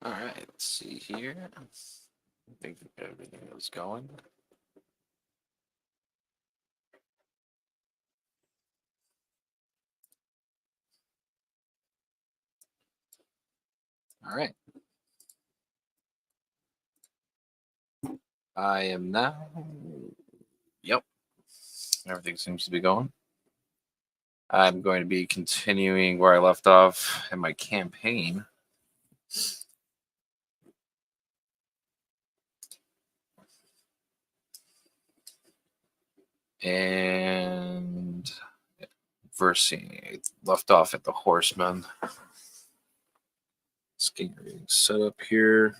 All right, let's see here. I think everything is going. All right. I am now. Yep, everything seems to be going. I'm going to be continuing where I left off in my campaign. And versing left off at the Horseman. Just getting everything set up here.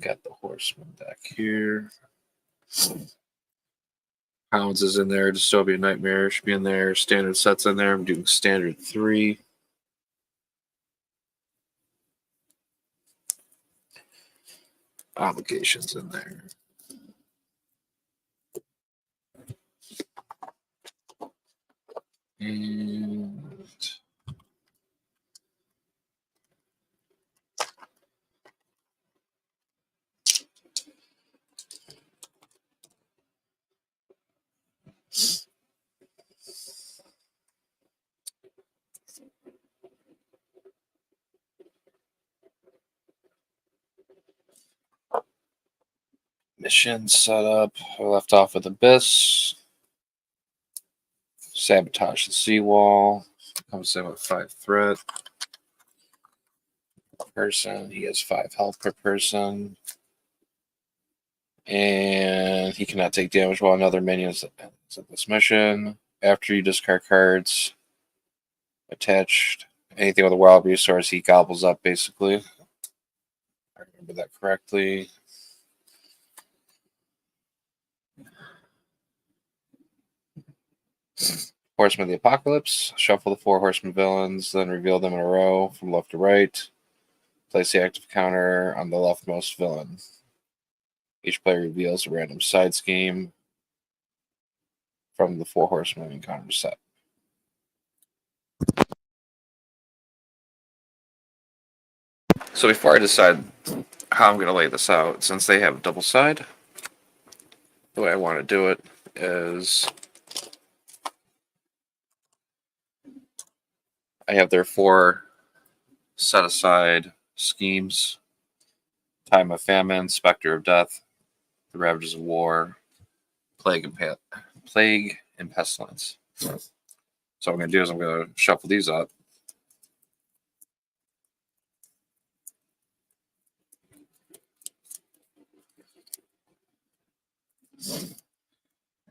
Got the Horseman back here. Hounds is in there. Dystopia Nightmare should be in there. Standard sets in there. I'm doing standard 3. Obligations in there. And mission set up. I left off with Abyss. Sabotage the seawall. Comes in with 5 threat. Person. He has 5 health per person. And he cannot take damage while another minion is at this mission. After you discard cards attached, anything with a wild resource, he gobbles up, basically. If I remember that correctly. Horseman of the Apocalypse. Shuffle the 4 Horseman villains, then reveal them in a row from left to right. Place the active counter on the leftmost villain. Each player reveals a random side scheme from the 4 Horsemen encounter set. So before I decide how I'm going to lay this out, since they have a double side, the way I want to do it is I have their 4 set aside schemes: Time of Famine, Spectre of Death, The Ravages of War, Plague and Pestilence. So what I'm going to do is I'm going to shuffle these up.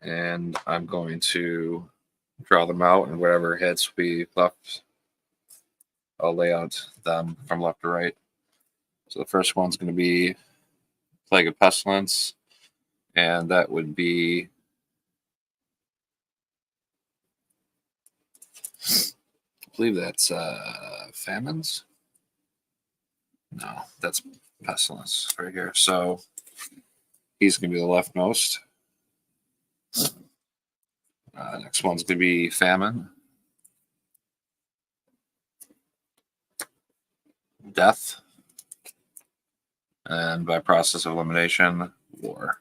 And I'm going to draw them out, and whatever hits we left, I'll lay out them from left to right. So the first one's going to be Plague of Pestilence, and that would be I believe that's famines. No, that's pestilence right here. So he's going to be the leftmost. Next one's going to be famine, death, and by process of elimination, war.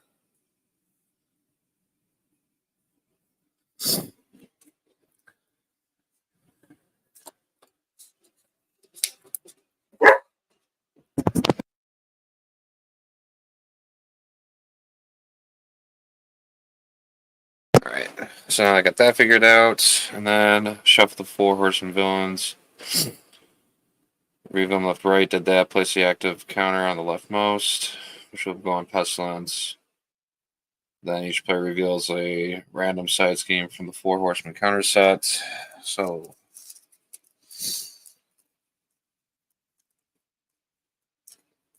All right, so now I got that figured out, and then shuffle the 4 Horseman villains. Read them left, right. Did that. Place the active counter on the leftmost, which will go on pestilence. Then each player reveals a random side scheme from the 4 Horseman counter set. So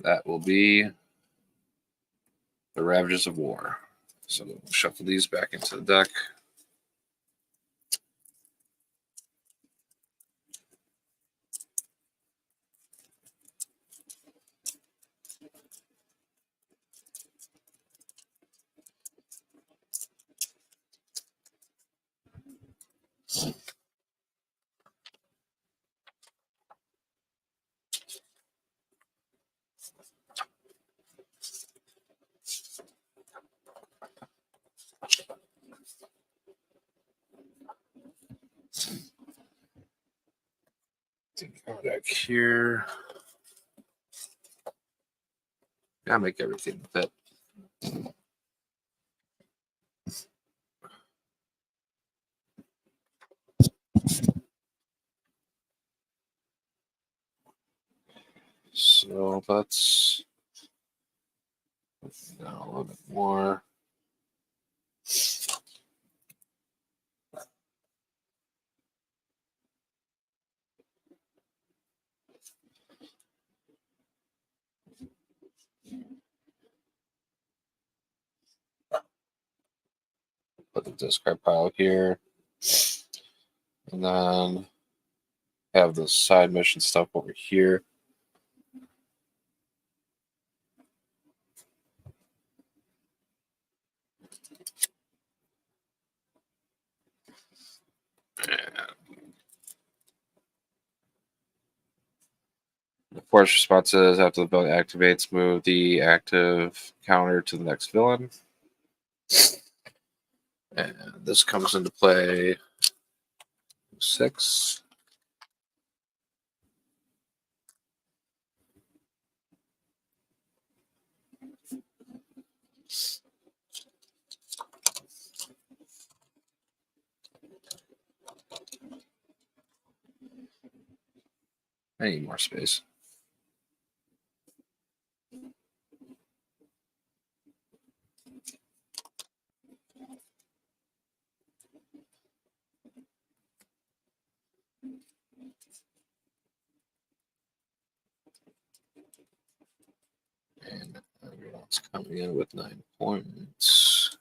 that will be the Ravages of War. So we'll shuffle these back into the deck. Deck here. Gotta make everything fit. So let's now a little bit more. Put the discard pile here. And then have the side mission stuff over here. The force response is after the villain activates, move the active counter to the next villain. And this comes into play 6. I need more space. And everyone's coming in with 9 points.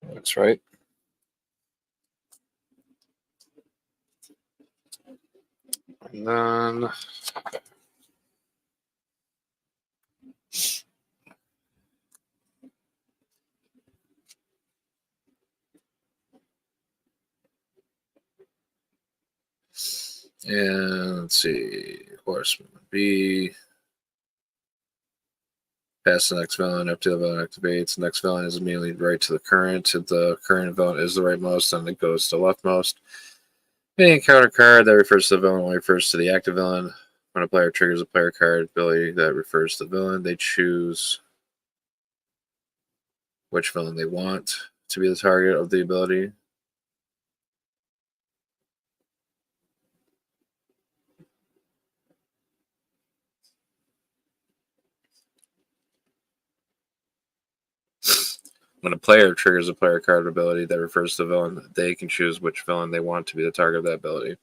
That's right. And then let's see, Horseman would be past the next villain after the villain activates. The next villain is immediately right to the current. If the current villain is the rightmost, then it goes to leftmost. Any encounter card that refers to the villain only refers to the active villain. When a player triggers a player card ability that refers to the villain, they choose which villain they want to be the target of the ability. When a player triggers a player card ability that refers to the villain, they can choose which villain they want to be the target of that ability.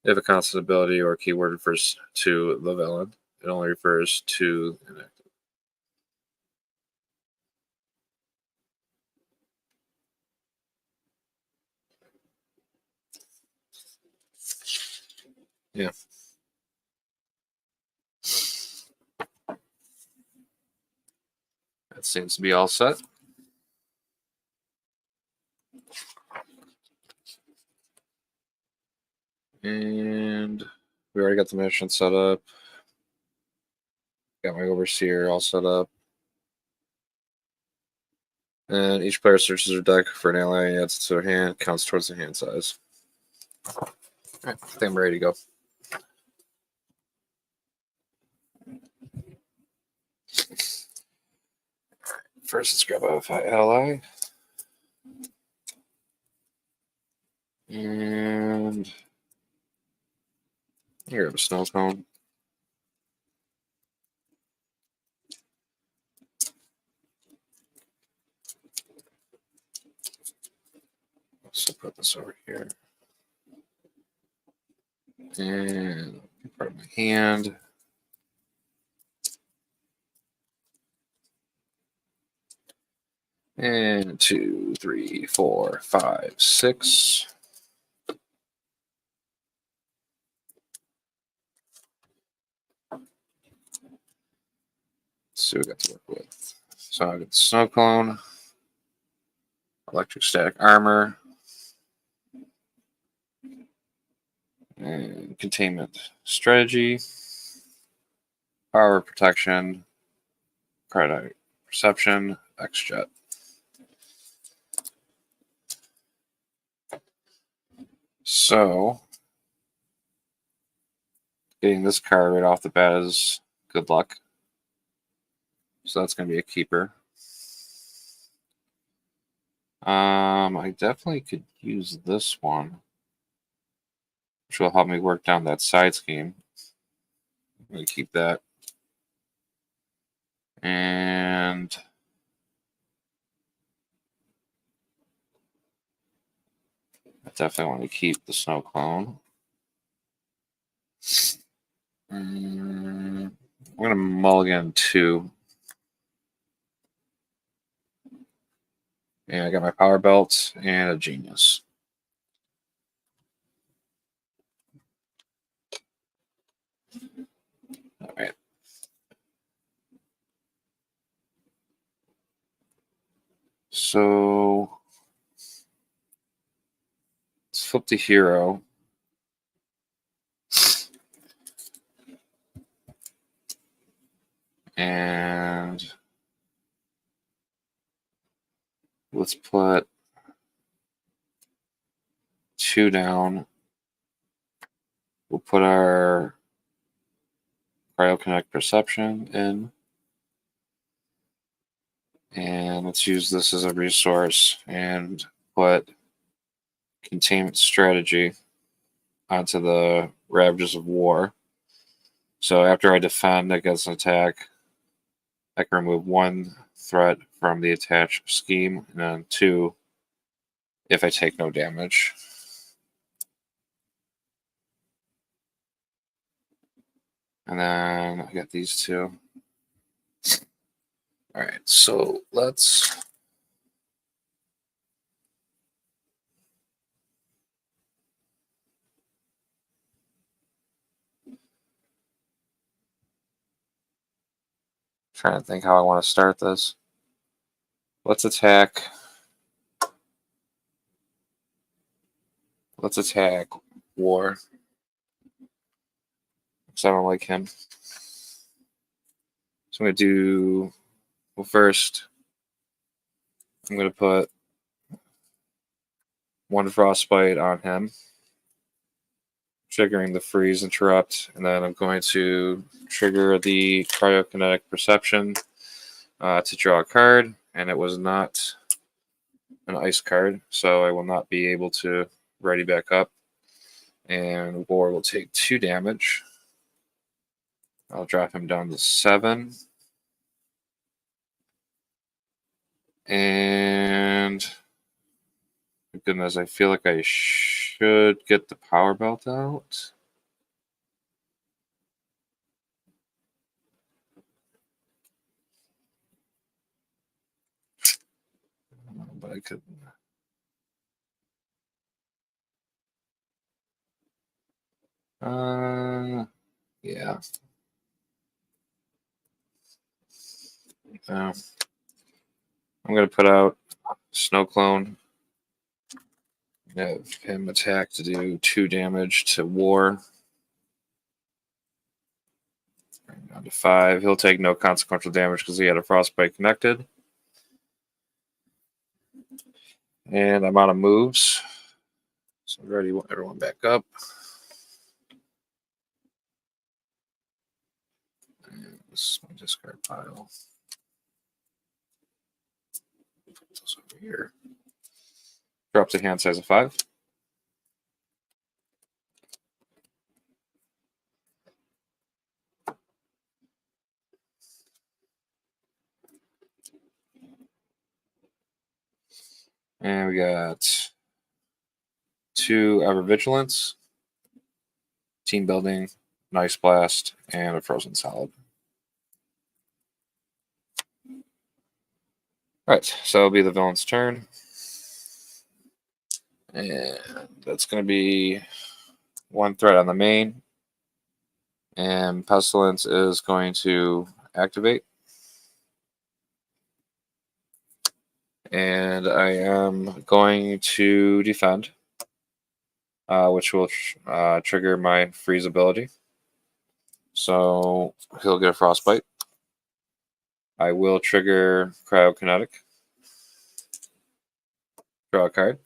If a constant ability or keyword refers to the villain, it only refers to an active. Yeah. That seems to be all set. And we already got the mission set up. Got my overseer all set up. And each player searches their deck for an ally and adds it to their hand, counts towards the hand size. All right, I think I'm ready to go. First, let's grab a ally. And here, have a snow cone. So put this over here. And part of my hand. And 2, 3, 4, 5, 6. So we got to work with. So I got the snow cone, electric static armor, And containment strategy, power protection, credit perception, X-Jet. So, getting this card right off the bat is good luck. So that's going to be a keeper. I definitely could use this one, which will help me work down that side scheme. I'm going to keep that. And I definitely want to keep the snow clone. I'm going to mulligan 2. And I got my power belt and a genius. All right. So let's flip to hero. And let's put 2 down. We'll put our cryoconnect perception in. And let's use this as a resource and put containment strategy onto the Ravages of War. So after I defend against an attack, I can remove 1 threat from the attached scheme, and then 2 if I take no damage. And then I got these 2. All right, so let's try to think how I want to start this. Let's attack. Let's attack War. Because I don't like him. So I'm going to do. Well, first, I'm going to put 1 Frostbite on him, triggering the Freeze Interrupt, and then I'm going to trigger the Cryokinetic Perception to draw a card, and it was not an ice card, so I will not be able to ready back up, and War will take 2 damage. I'll drop him down to 7. And goodness, I feel like I should get the power belt out. But I could. Yeah. I'm going to put out Snow Clone. Have him attack to do 2 damage to War. Down to 5. He'll take no consequential damage because he had a Frostbite connected. And I'm out of moves. So I'm ready. Everyone back up. And this is my discard pile. Put this over here. Drops a hand size of 5. And we got 2 Ever Vigilance, Team Building, Nice Blast, and a Frozen Solid. Alright, so it'll be the villain's turn. And that's going to be 1 threat on the main. And Pestilence is going to activate. And I am going to defend. which will trigger my freeze ability. So he'll get a frostbite. I will trigger cryokinetic. Draw a card.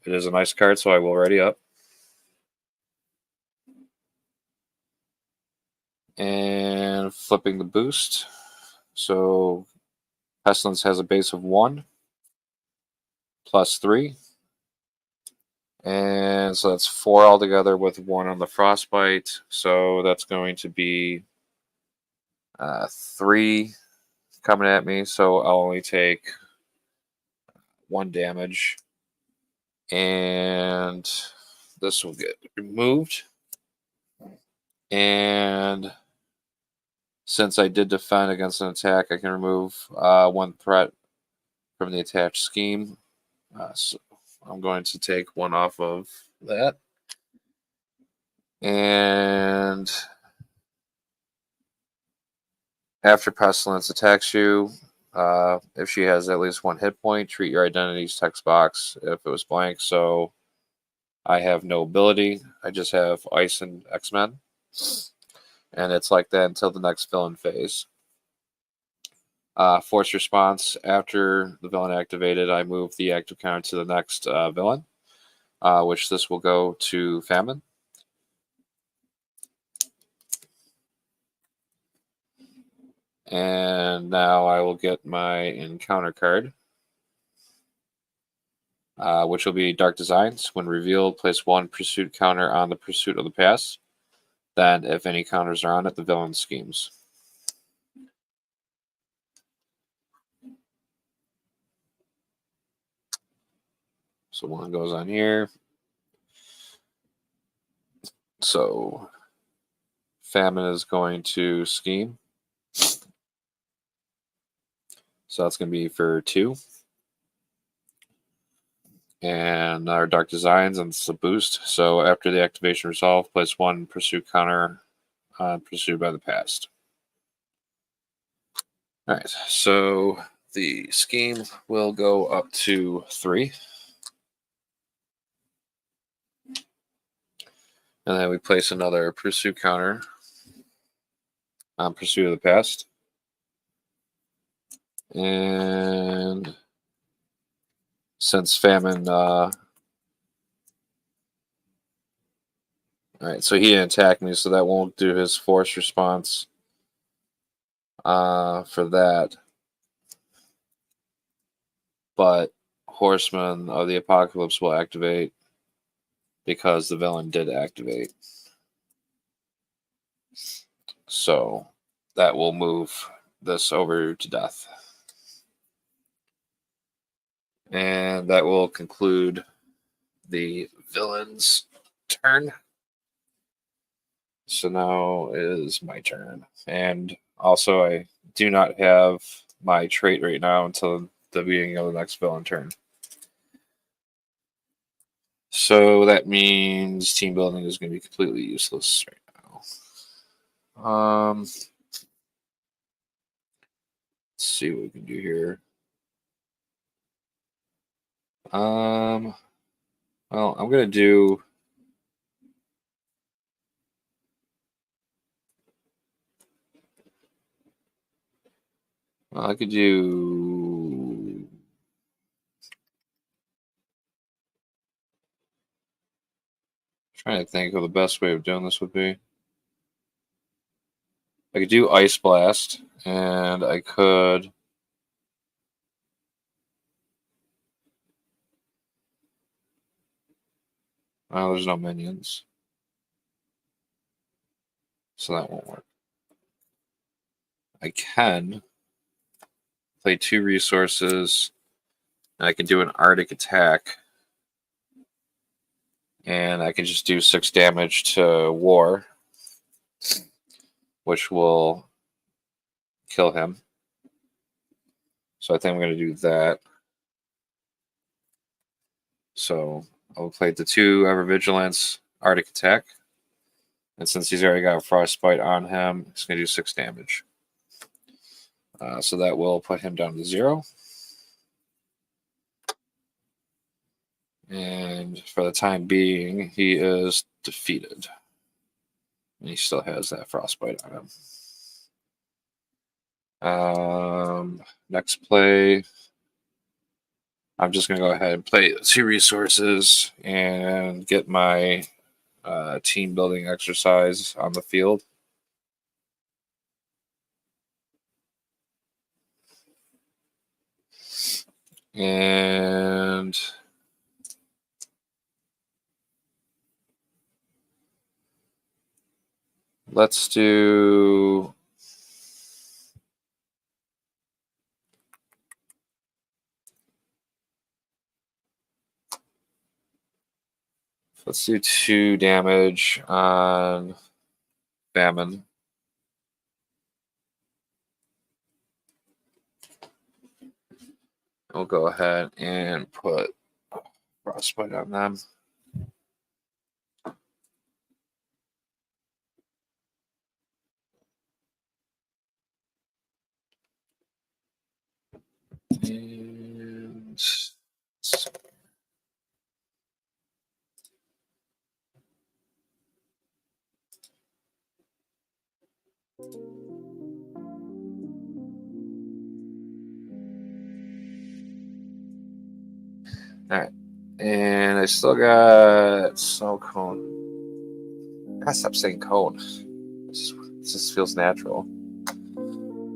It is a nice card, so I will ready up. And flipping the boost. So Pestilence has a base of 1 plus 3. And so that's 4 altogether with 1 on the frostbite. So that's going to be 3 coming at me. So I'll only take 1 damage. And this will get removed. And since I did defend against an attack, I can remove 1 threat from the attached scheme. So I'm going to take 1 off of that. And after Pestilence attacks you, if she has at least 1 hit point, treat your identity's text box if it was blank. So I have no ability. I just have Ice and X-Men. And it's like that until the next villain phase. Force response. After the villain activated, I move the active counter to the next villain, which this will go to Famine. And now I will get my encounter card, which will be Dark Designs. When revealed, place 1 pursuit counter on the pursuit of the past. Then, if any counters are on it, the villain schemes. So 1 goes on here. So Famine is going to scheme. So that's going to be for 2. And our Dark Designs, and it's a boost. So after the activation resolve, place 1 pursuit counter on pursued by the past. All right, so the scheme will go up to 3. And then we place another pursuit counter on pursuit of the past. And since Famine, all right, so he didn't attack me, so that won't do his force response for that. But Horseman of the Apocalypse will activate because the villain did activate. So that will move this over to death. And that will conclude the villain's turn. So now is my turn. And also I do not have my trait right now until the beginning of the next villain turn. So that means team building is going to be completely useless right now. Let's see what we can do here. Well, I'm going to do... I could do... Trying to think of the best way of doing this would be. I could do Ice Blast, and I could... Oh, there's no minions. So that won't work. I can play 2 resources, and I can do an Arctic attack. And I can just do 6 damage to War, which will kill him. So I think I'm going to do that. So I'll play the 2 Ever Vigilance Arctic attack. And since he's already got a Frostbite on him, he's going to do 6 damage. So that will put him down to 0. And for the time being, he is defeated. And he still has that frostbite on him. Next play, I'm just going to go ahead and play 2 resources and get my team building exercise on the field. And let's do let's do 2 damage on Famine. We'll go ahead and put frostbite on them. And all right, and I still got snow cone. I gotta stop saying cone. It just feels natural.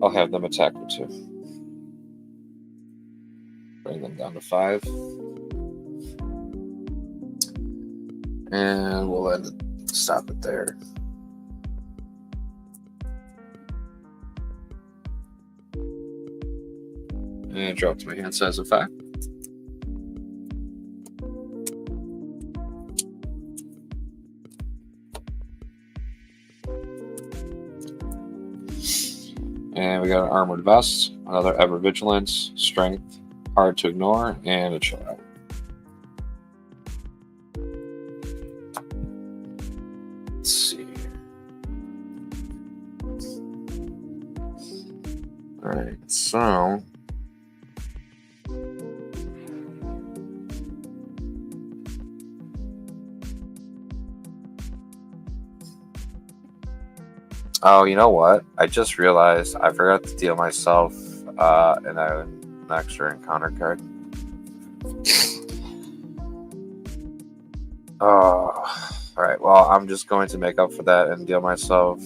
I'll have them attack for 2. Bring them down to 5. And we'll stop it there. And drop to my hand size of 5. And we got an armored vest, another ever vigilance, strength, hard to ignore, and a chill out. Let's see. Alright, so oh, you know what? I just realized I forgot to deal myself an extra encounter card. Oh, alright. Well, I'm just going to make up for that and deal myself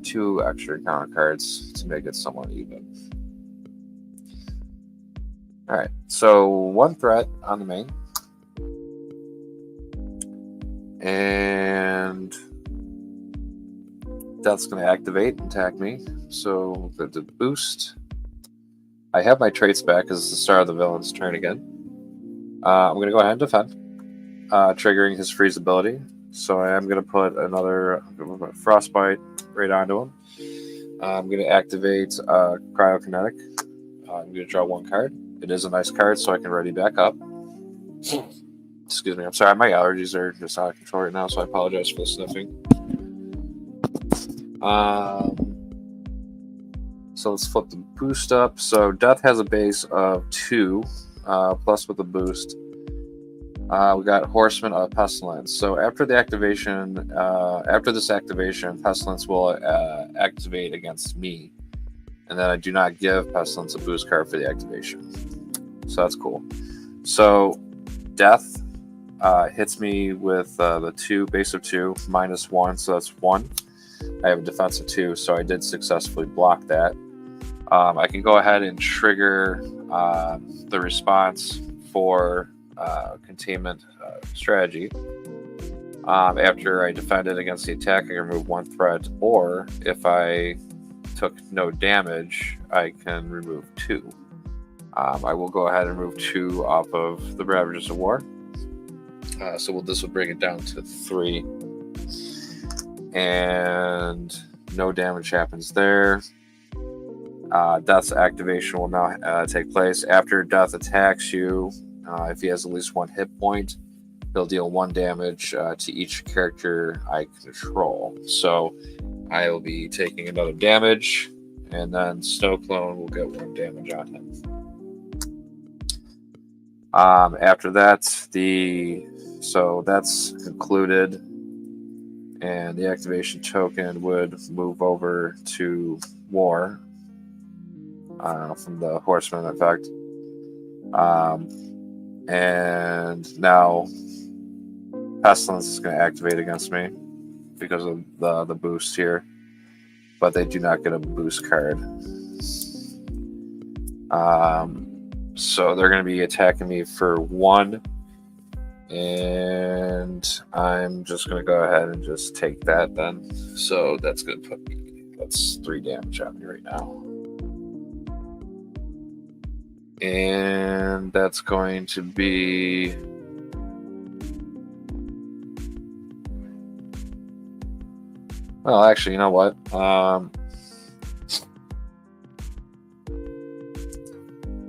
2 extra encounter cards to make it somewhat even. Alright, so 1 threat on the main. And Death's going to activate and attack me. So the boost. I have my traits back because it's the start of the villain's turn again. I'm going to go ahead and defend, triggering his freeze ability. So I am going to put another frostbite right onto him. I'm going to activate cryokinetic. I'm going to draw 1 card. It is a nice card, so I can ready back up. Excuse me. I'm sorry. My allergies are just out of control right now, so I apologize for the sniffing. So let's flip the boost up. So Death has a base of 2, plus with the boost. We got Horseman of Pestilence. So after the activation, after this activation, Pestilence will activate against me, and then I do not give Pestilence a boost card for the activation. So that's cool. So Death hits me with the 2 base of 2 minus 1, so that's 1. I have a defense of 2, so I did successfully block that. I can go ahead and trigger the response for containment strategy. After I defended against the attack, I can remove 1 threat, or if I took no damage, I can remove 2. I will go ahead and remove 2 off of the Ravagers of War. So this will bring it down to 3. And no damage happens there. Death's activation will now take place. After Death attacks you, if he has at least 1 hit point, he'll deal 1 damage to each character I control. So I will be taking another damage, and then Snow Clone will get 1 damage on him. After that, so that's concluded, and the activation token would move over to War from the Horseman effect. And now Pestilence is going to activate against me because of the boost here, but they do not get a boost card. So they're going to be attacking me for 1, and I'm just going to go ahead and just take that then. So that's going to put me, that's 3 damage on me right now. And that's going to be... Well, actually, you know what?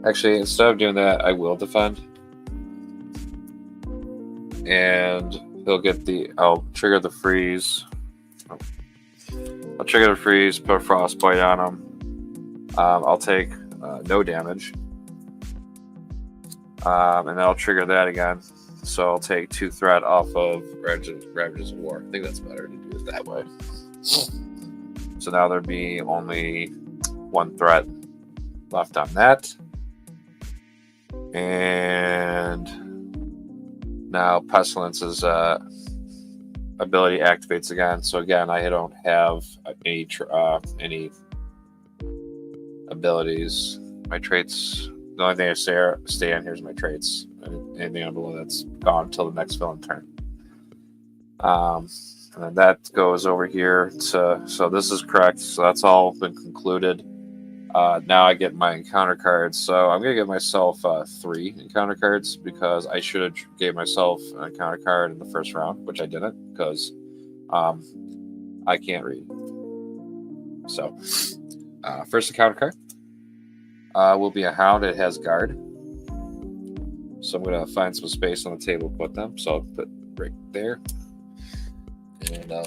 Actually, instead of doing that, I will defend. And he'll get I'll trigger the freeze. I'll trigger the freeze, put a frostbite on him. I'll take no damage. And then I'll trigger that again. So I'll take 2 threat off of Ravages of War. I think that's better to do it that way. So now there'd be only 1 threat left on that. And now Pestilence's ability activates again. So again, I don't have any abilities. My traits, the only thing I stay on here is my traits. Anything on below that's gone until the next villain turn. And then that goes over here to, so this is correct. So that's all been concluded. Now I get my encounter cards. So I'm going to give myself 3 encounter cards because I should have gave myself an encounter card in the first round, which I didn't because I can't read. So first encounter card will be a Hound. It has guard. So I'm going to find some space on the table to put them. So I'll put right there. And I'll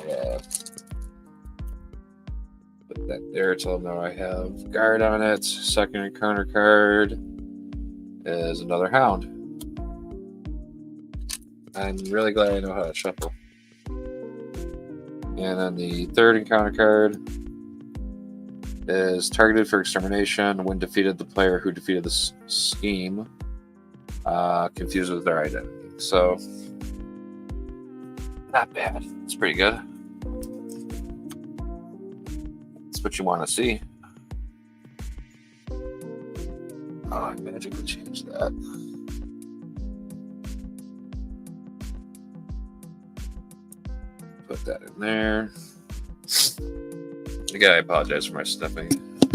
put that there. Tell them now I have guard on it. Second encounter card is another Hound. I'm really glad I know how to shuffle. And then the third encounter card is targeted for extermination when defeated. The player who defeated the scheme confused with their identity. So not bad. It's pretty good. That's what you want to see. Oh, I magically changed that. Put that in there. Again, I apologize for my sniffing.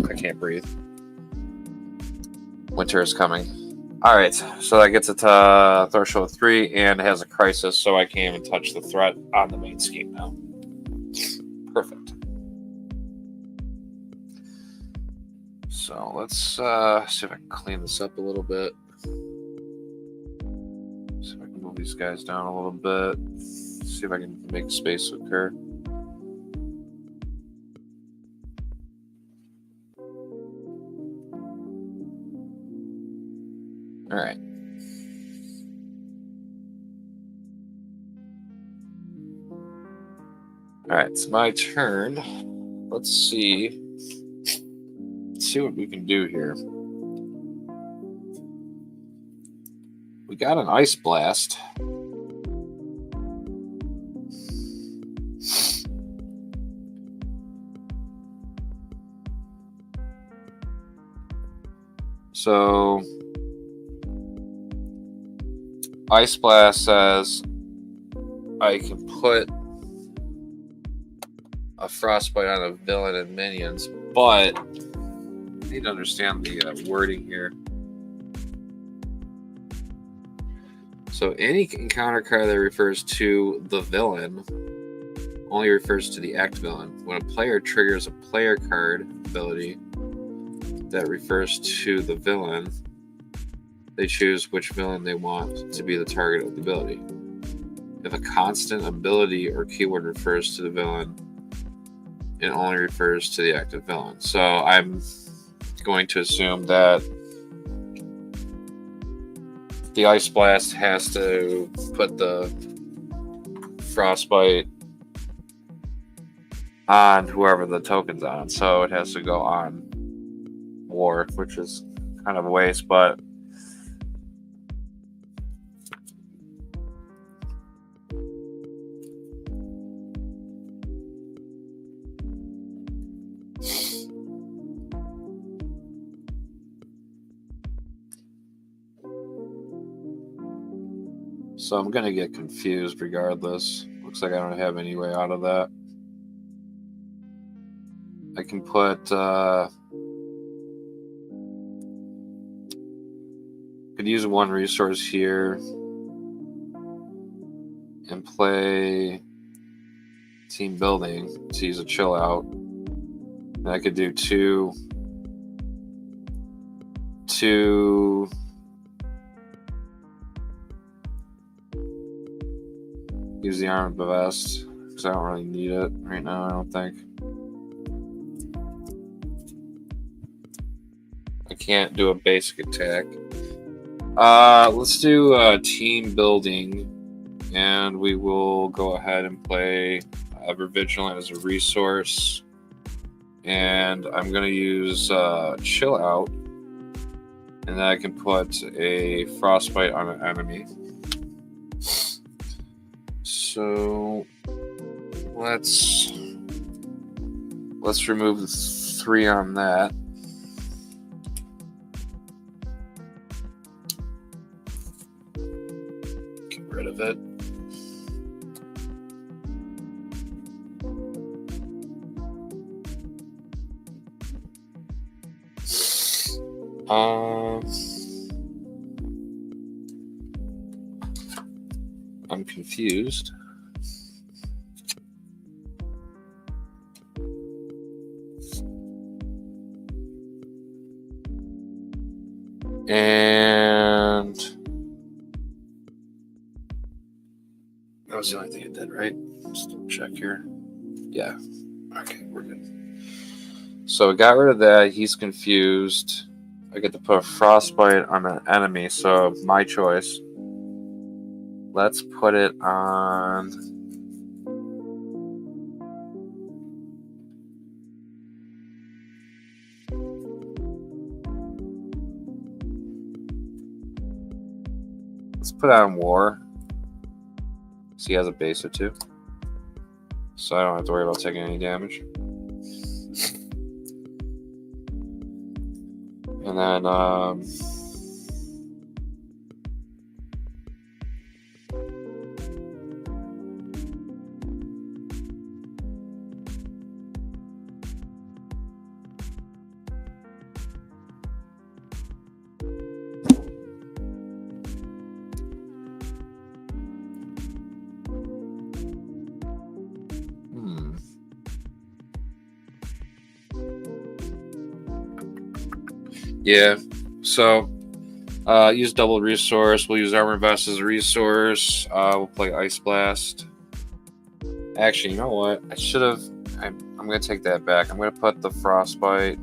I can't breathe. Winter is coming. Alright, so that gets it to threshold 3 and it has a crisis, so I can't even touch the threat on the main scheme now. Perfect. So let's see if I can clean this up a little bit. See if I can move these guys down a little bit. See if I can make space occur. All right. All right, it's my turn. Let's see what we can do here. We got an Ice Blast. So Ice Blast says I can put a frostbite on a villain and minions, but I need to understand the wording here. So any encounter card that refers to the villain only refers to the active villain. When a player triggers a player card ability that refers to the villain, they choose which villain they want to be the target of the ability. If a constant ability or keyword refers to the villain, it only refers to the active villain. So I'm going to assume that the Ice Blast has to put the Frostbite on whoever the token's on, so it has to go on War, which is kind of a waste, but so I'm gonna get confused regardless. Looks like I don't have any way out of that. I can put could use one resource here and play team building to use a chill out. And I could do two use the armor vest because I don't really need it right now, I don't think. I can't do a basic attack. Let's do team building, and we will go ahead and play Ever Vigilant as a resource. And I'm going to use Chill Out, and then I can put a Frostbite on an enemy. So let's remove the 3 on that. Get rid of it. I'm confused. And that was the only thing it did, right? Just check here. Yeah. Okay, we're good. So I got rid of that. He's confused. I get to put a Frostbite on an enemy, so my choice. Let's put it on. Let's put it on War. So he has a base or 2. So I don't have to worry about taking any damage. And then yeah, so use double resource. We'll use Armor Vest as a resource. We'll play Ice Blast. Actually, you know what? I should have. I'm going to take that back. I'm going to put the Frostbite.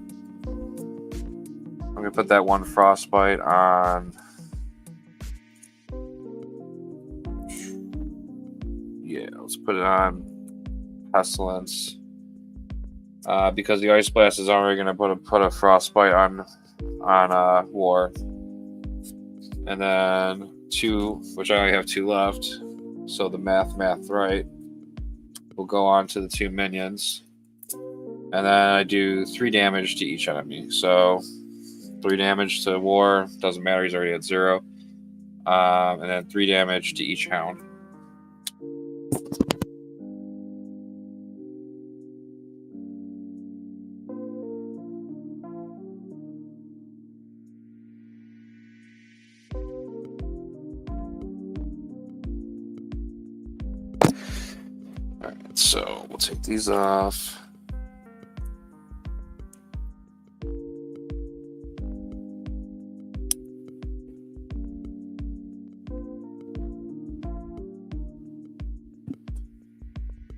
I'm going to put that one Frostbite on. Yeah, let's put it on Pestilence. Because the Ice Blast is already going to put a Frostbite on War, and then 2, which I only have 2 left, so the math right will go on to the 2 minions, and then I do 3 damage to each enemy. So 3 damage to War, doesn't matter, he's already at 0, and then 3 damage to each Hound. So we'll take these off.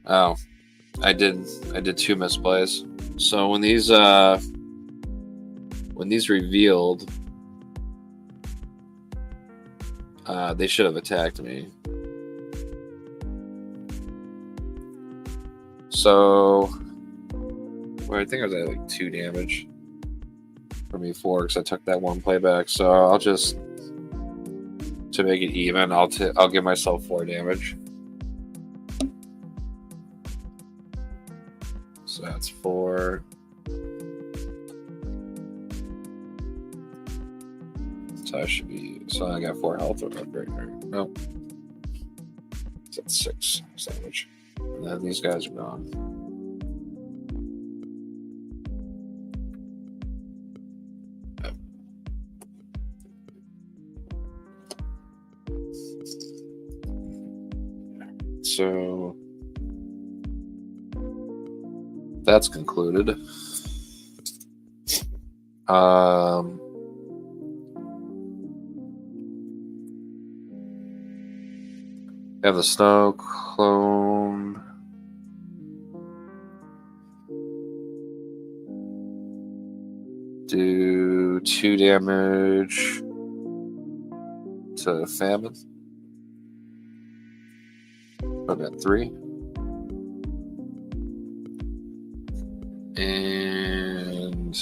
Oh, I did 2 misplays. So when these revealed, They should have attacked me. So, well, I think I was at like 2 damage from before because I took that 1 playback. So I'll just, to make it even, I'll give myself 4 damage. So that's 4. So I should be. So I got 4 health. No. So that's 6 damage. And then these guys are gone. So that's concluded. Have the snow clone. Do 2 damage to famine. I've got 3. And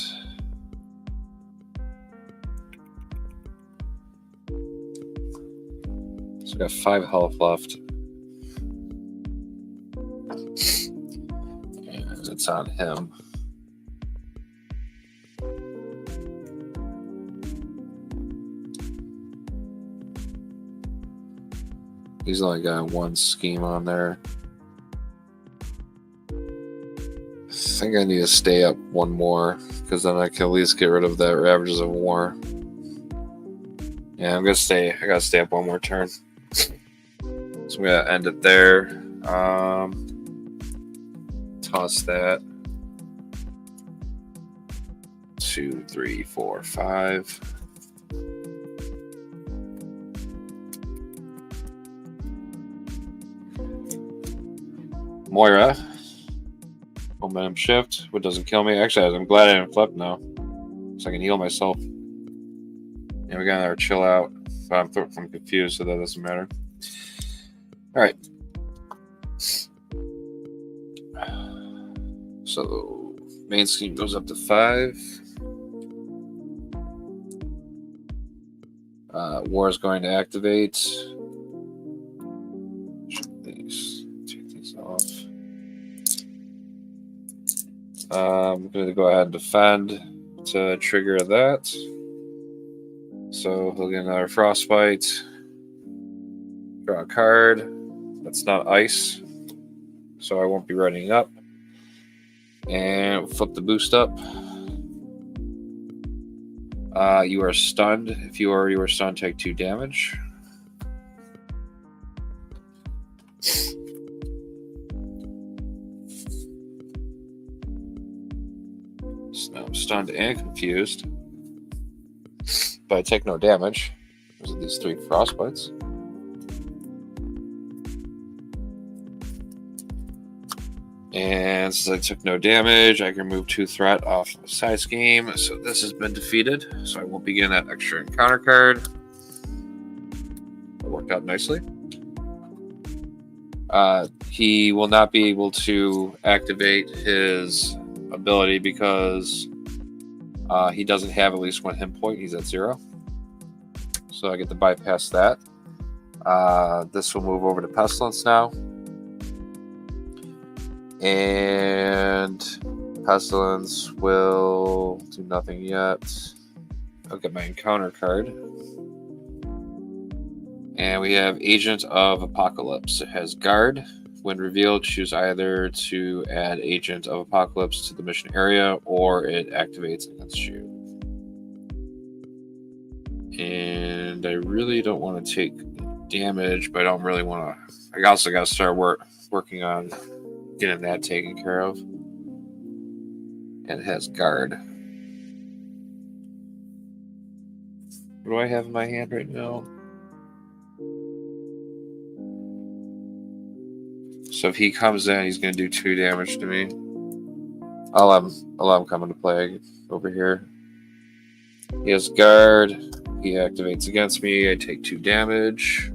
so I got 5 health left. And it's on him. He's only got 1 scheme on there. I think I need to stay up 1 more because then I can at least get rid of that Ravages of War. Yeah, I'm gonna stay. I gotta stay up 1 more turn. So I'm gonna end it there. Toss that. 2, 3, 4, 5. Moira. Momentum shift. What doesn't kill me? Actually, I'm glad I didn't flip now. So I can heal myself. And we got our chill out. But I'm confused, so that doesn't matter. Alright. So main scheme goes up to 5. War is going to activate. Take these off. I'm going to go ahead and defend to trigger that. So he'll get another frostbite. Draw a card. That's not ice, so I won't be running up. And flip the boost up. You are stunned. If you already were stunned, take 2 damage. So now I'm stunned and confused. But I take no damage. Those are these 3 frostbites. And since I took no damage, I can remove 2 threat off the side scheme. So this has been defeated. So I won't be getting that extra encounter card. That worked out nicely. He will not be able to activate his ability because he doesn't have at least 1 hit point. He's at 0. So I get to bypass that. This will move over to Pestilence now. And Pestilence will do nothing yet. I'll get my encounter card. And we have Agent of Apocalypse. It has Guard. When revealed, choose either to add Agent of Apocalypse to the mission area or it activates against you. And I really don't want to take damage, but I don't really want to. I also got to start working on getting that taken care of. And it has Guard. What do I have in my hand right now? So if he comes in, he's going to do 2 damage to me. I'll have him come into play over here. He has Guard. He activates against me. I take 2 damage.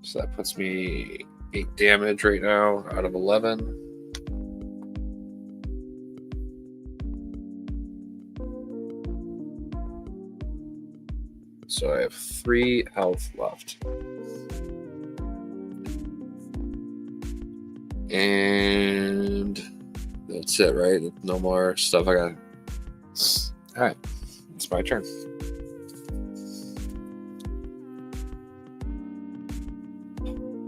So that puts me 8 damage right now out of 11. So I have 3 health left. And that's it, right? No more stuff I got. Alright, it's my turn.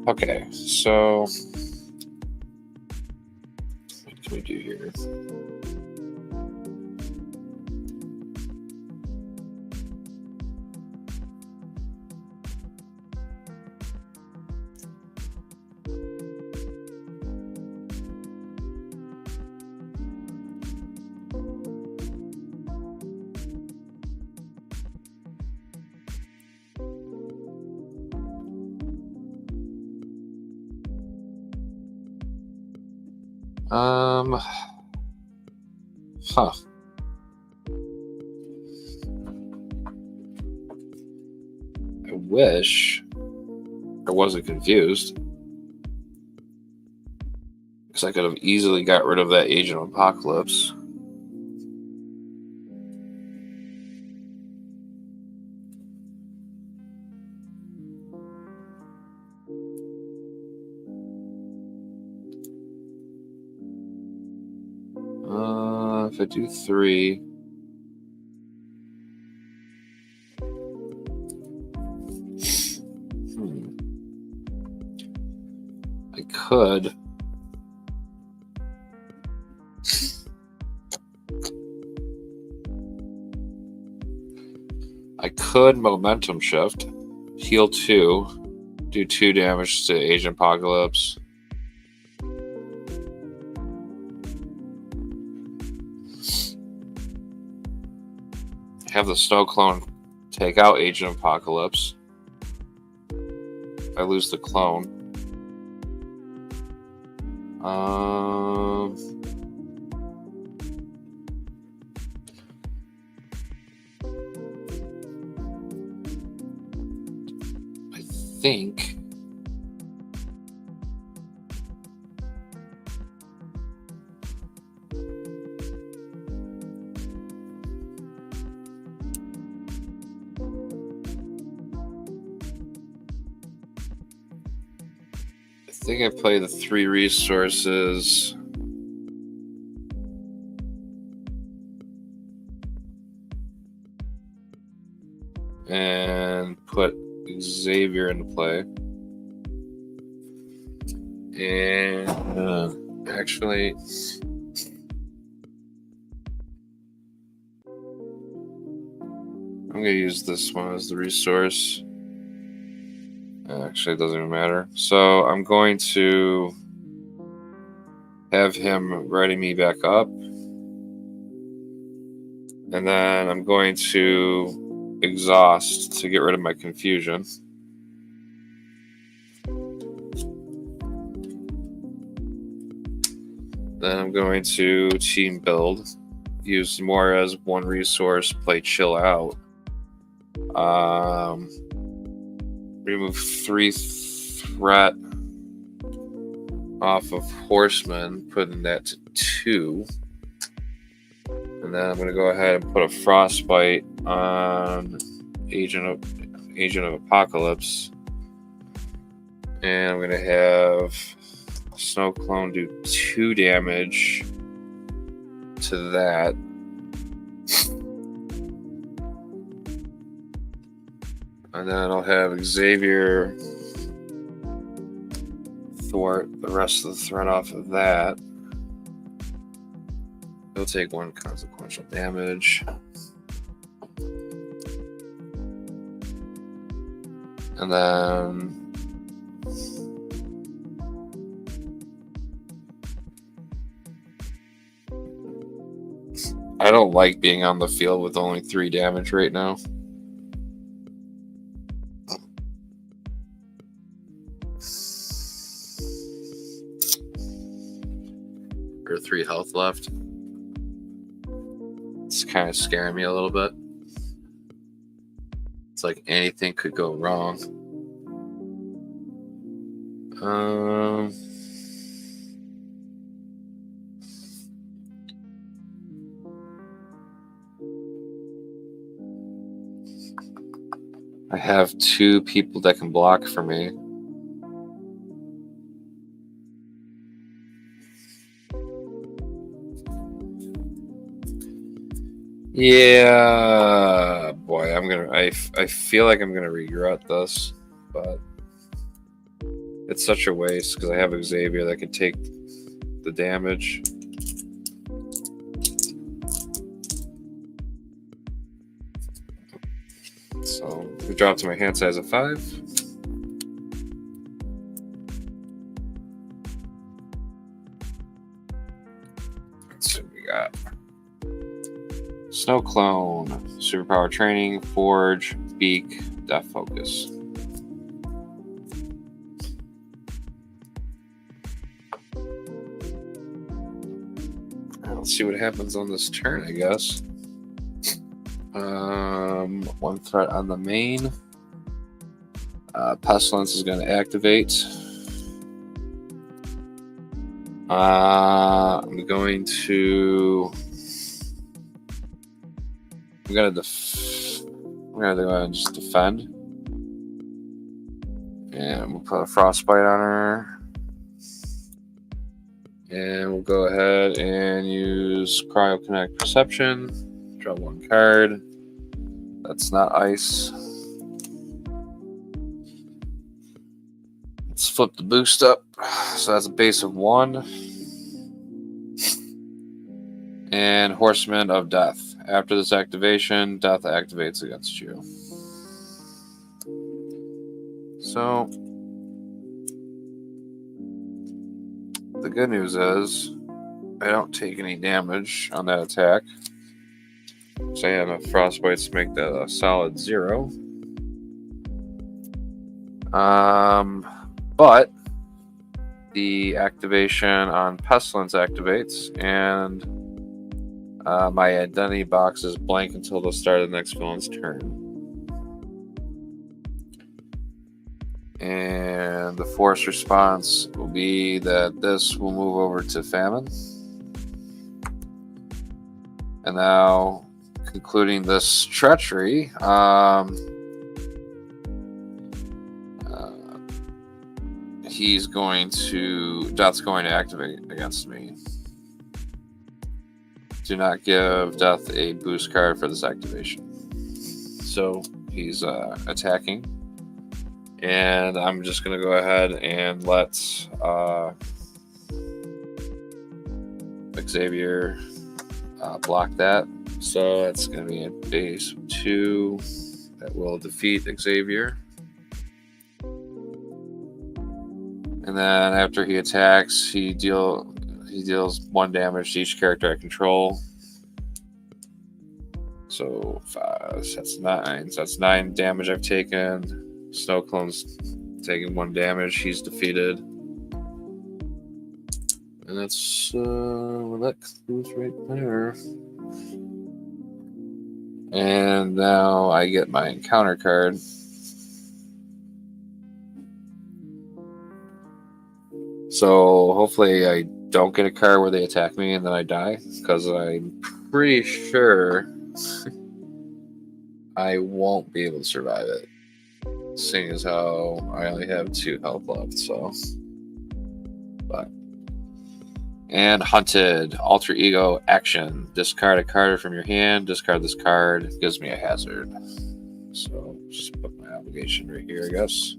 Okay, so what can we do here? Huh. I wish I wasn't confused, because I could have easily got rid of that Agent of Apocalypse. If I do 3, I could. I could momentum shift, heal 2, do 2 damage to Agent Apocalypse. Have the Snow Clone take out Agent Apocalypse. I lose the clone. I think I play the 3 resources. And put Xavier into play. And actually, I'm going to use this one as the resource. Actually, it doesn't even matter. So I'm going to have him ready me back up. And then I'm going to exhaust to get rid of my confusion. Then I'm going to team build. Use more as 1 resource, play chill out. Remove 3 threat off of Horseman, putting that to 2. And then I'm going to go ahead and put a Frostbite on Agent of Apocalypse. And I'm going to have Snow Clone do 2 damage to that. And then I'll have Xavier thwart the rest of the threat off of that. He'll take 1 consequential damage. And then I don't like being on the field with only 3 damage right now. Or 3 health left. It's kind of scaring me a little bit. It's like anything could go wrong. I have 2 people that can block for me. Yeah, boy, I feel like I'm gonna regret this, but it's such a waste because I have Xavier that can take the damage. So we drop to my hand size of 5. Let's see what we got. Snow Clone, Superpower Training, Forge, Beak, Death Focus. Let's see what happens on this turn, I guess. 1 threat on the main. Pestilence is going to activate. I'm going to go ahead and just defend. And we'll put a Frostbite on her. And we'll go ahead and use Cryo-Connect Perception. Draw 1 card. That's not ice. Let's flip the boost up. So that's a base of 1. And Horseman of Death. After this activation, Death activates against you. So the good news is I don't take any damage on that attack. So I have enough Frostbites to make that a solid 0. But the activation on Pestilence activates, and my identity box is blank until the start of the next villain's turn. And the force response will be that this will move over to Famine. And now, concluding this treachery, Death's going to activate against me. Do not give Death a boost card for this activation. So he's attacking. And I'm just going to go ahead and let Xavier block that. So it's going to be a base of 2 that will defeat Xavier. And then after he attacks, he deals 1 damage to each character I control. So 5, that's 9. So that's 9 damage I've taken. Snow Clone's taking 1 damage. He's defeated. And that's well, that concludes right there. And now I get my encounter card. So hopefully I don't get a card where they attack me and then I die, because I'm pretty sure I won't be able to survive it, seeing as how I only have 2 health left. So, and Hunted, Alter Ego action. Discard a card from your hand. Discard this card. It gives me a hazard. So just put my obligation right here, I guess.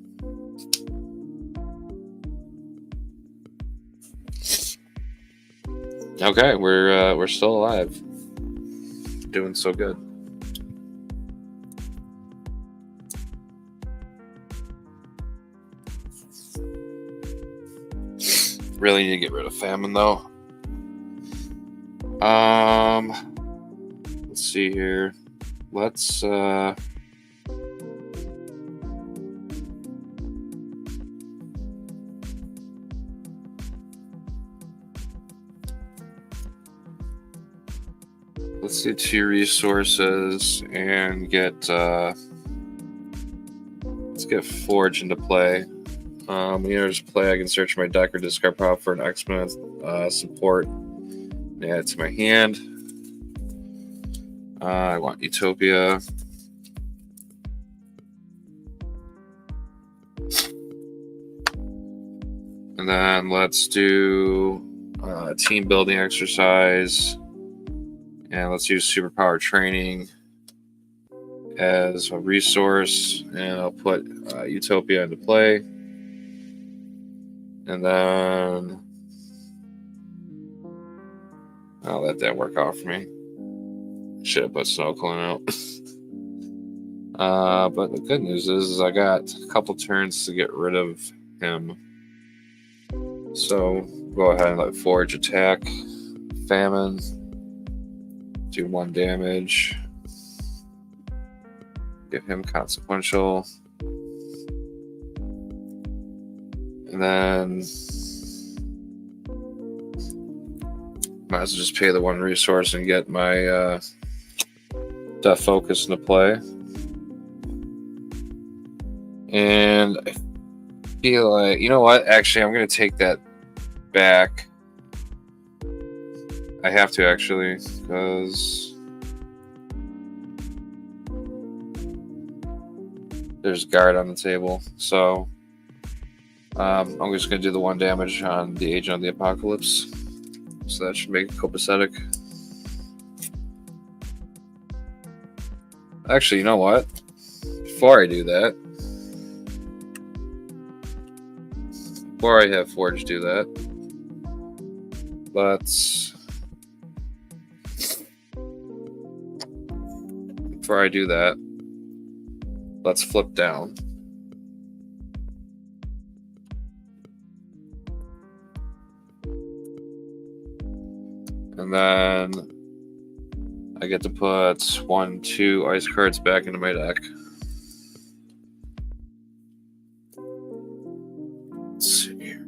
Okay, we're still alive. Doing so good. Really need to get rid of Famine though. Let's see here. Let's Let's do 2 resources and get let's get Forge into play. Just play. I can search my deck or discard power for an X-Men support. And add it to my hand. I want Utopia. And then let's do a team building exercise. And let's use superpower training as a resource. And I'll put Utopia into play. And then that didn't work out for me. Should have put Snow Clone out. But the good news is I got a couple turns to get rid of him. So go ahead and let Forge attack. Famine. Do 1 damage. Give him consequential. And then might as well just pay the 1 resource and get my Death Focus into play. And I feel like, you know what? Actually, I'm going to take that back. I have to, actually, because there's guard on the table. So I'm just going to do the 1 damage on the Agent of the Apocalypse. So that should make it copacetic. Actually, you know what? Before I do that, before I have Forge do that, let's flip down. And then I get to put 1, 2 ice cards back into my deck. Let's see here.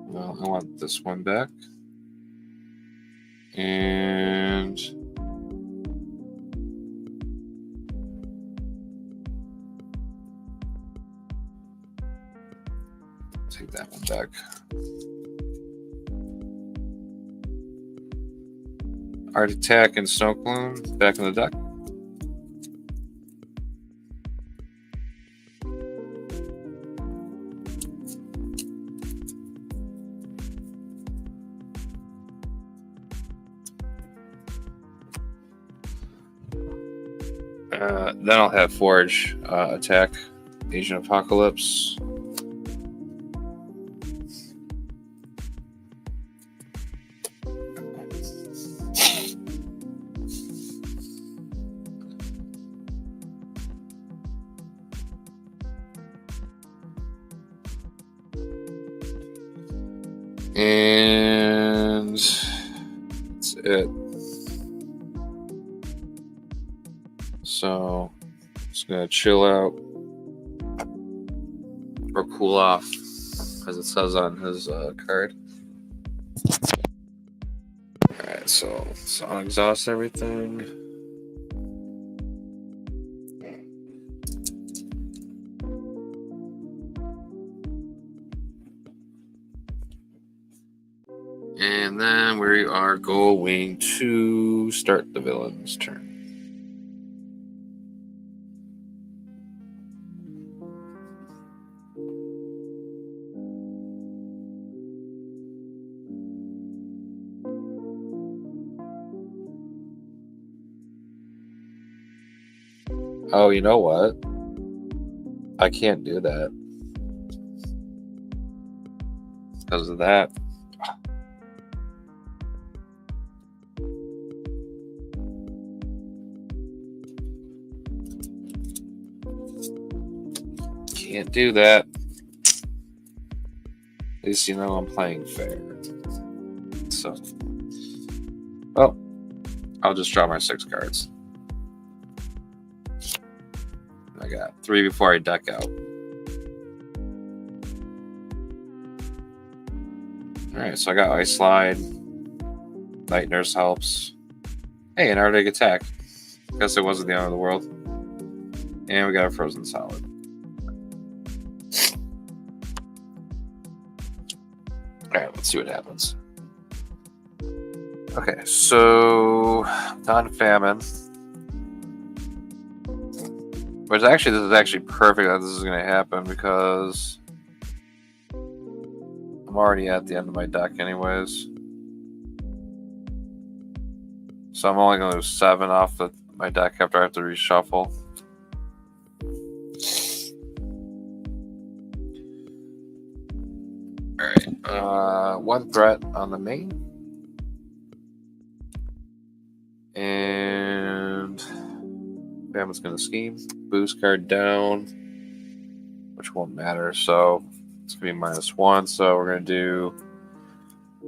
Well, I want this one back. And take that one back. Art Attack and Snow Clone back in the deck. Then I'll have Forge attack Agent Apocalypse. And that's it. So just gonna chill out or cool off, as it says on his card. Alright, so let's unexhaust everything. And then we are going to start the villain's turn. Oh, you know what? I can't do that because of that. Can't do that. At least you know I'm playing fair. So, well, I'll just draw my 6 cards. I got 3 before I deck out. Alright, so I got Ice Slide. Night Nurse helps. Hey, an Arctic Attack. Guess it wasn't the end of the world. And we got a Frozen Solid. Alright, let's see what happens. Okay, so non-famine. Which actually, this is actually perfect that this is going to happen because I'm already at the end of my deck anyways. So I'm only going to lose 7 off my deck after I have to reshuffle. Alright, 1 threat on the main. And Famine's going to scheme. Boost card down, which won't matter. So it's going to be -1. So we're going to do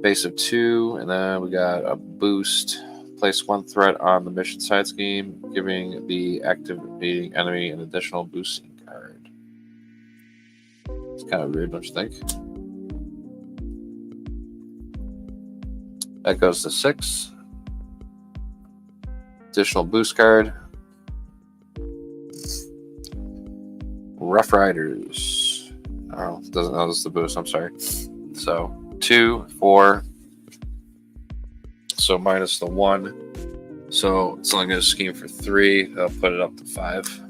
base of 2. And then we got a boost. Place 1 threat on the mission side scheme, giving the activating enemy an additional boosting card. It's kind of weird, don't you think? That goes to 6. Additional boost card. Rough Riders. Oh, it doesn't notice the boost, I'm sorry. So 2, 4. So minus the 1. So it's only going to scheme for 3. I'll put it up to 5.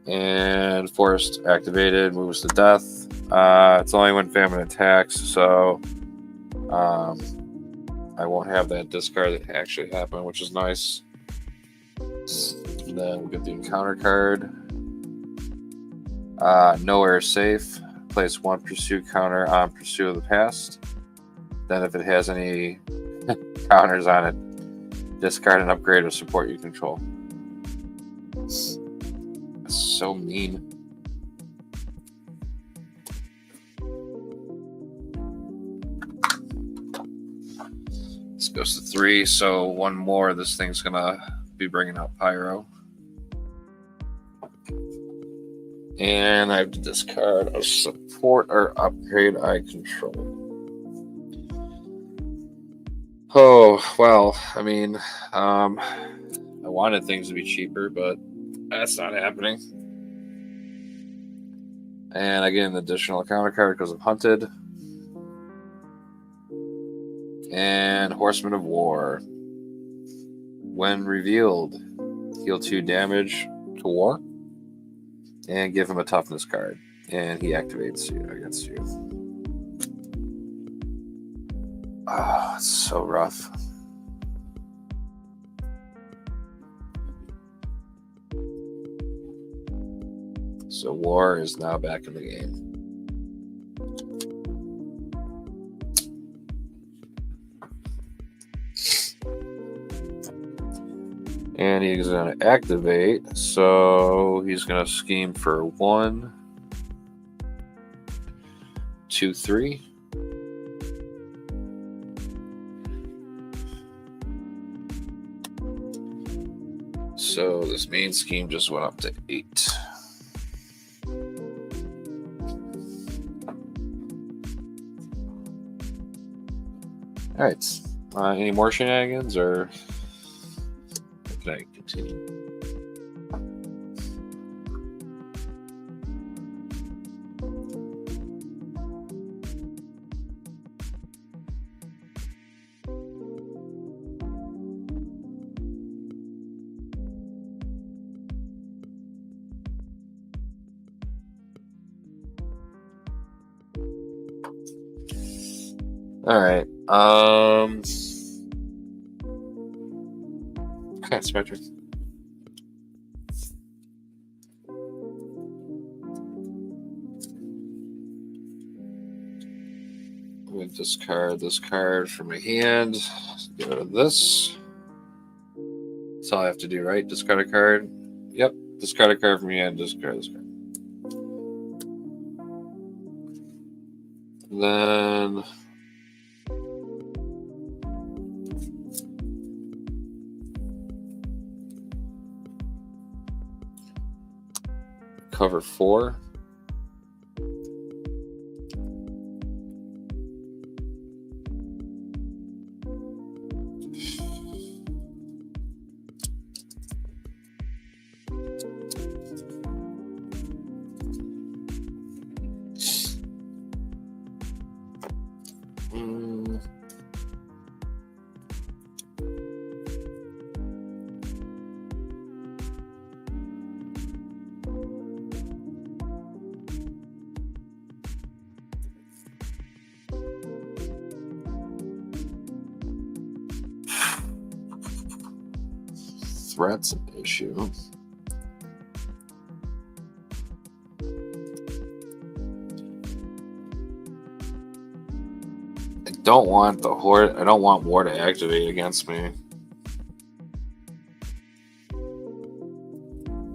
And Forest activated, moves to death. It's only when Famine attacks, so I won't have that discard that actually happen, which is nice. And then we'll get the encounter card. Nowhere safe. Place 1 pursuit counter on Pursuit of the Past. Then if it has any counters on it, discard an upgrade or support you control. That's so mean. This goes to 3, so 1 more. This thing's gonna be bringing out Pyro. And I have to discard a support or upgrade I control. Oh, well, I mean, I wanted things to be cheaper, but that's not happening. And I get an additional counter card because I'm hunted. And Horseman of War. When revealed, heal 2 damage to War. And give him a toughness card. And he activates you against you. Oh, it's so rough. So War is now back in the game. And he's going to activate, so he's going to scheme for 1, 2, 3. So this main scheme just went up to 8. All right. Any more shenanigans, or can I continue? All right. Okay, it's my turn. I'm going to discard this card from my hand. Get rid of this. That's all I have to do, right? Discard a card. Yep. Discard a card from your hand. Discard this card. Then cover 4. Threat's an issue. I don't want the horde. I don't want war to activate against me.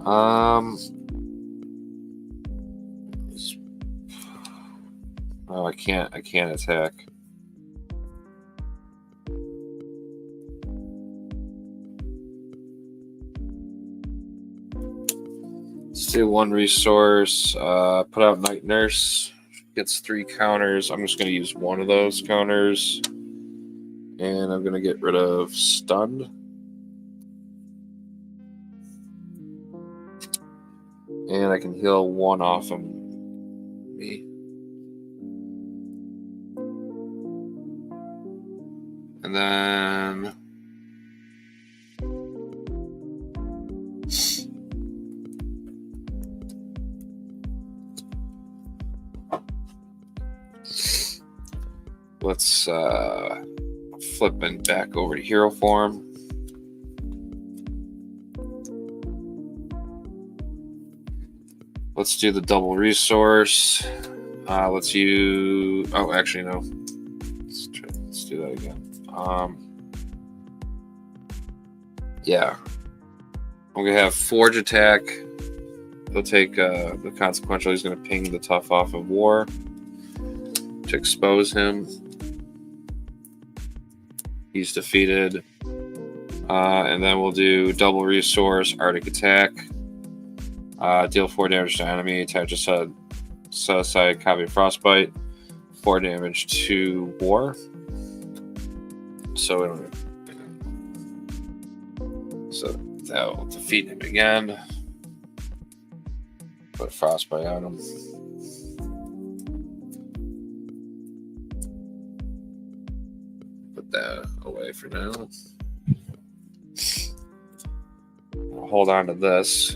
Oh, I can't attack. Let's do 1 resource. Put out Night Nurse. Gets 3 counters. I'm just going to use 1 of those counters. And I'm going to get rid of Stunned. And I can heal 1 off of me. And then let's flip and back over to hero form. Let's do the double resource. Let's use. Oh, actually, no. Let's do that again. Yeah. I'm going to have Forge attack. He'll take the consequential. He's going to ping the tough off of war to expose him. He's defeated. And then we'll do double resource, Arctic attack. Deal 4 damage to enemy. Attach a set aside copy of Frostbite. 4 damage to war. So we don't. So that will defeat him again. Put Frostbite on him. Put that away for now. I'll hold on to this.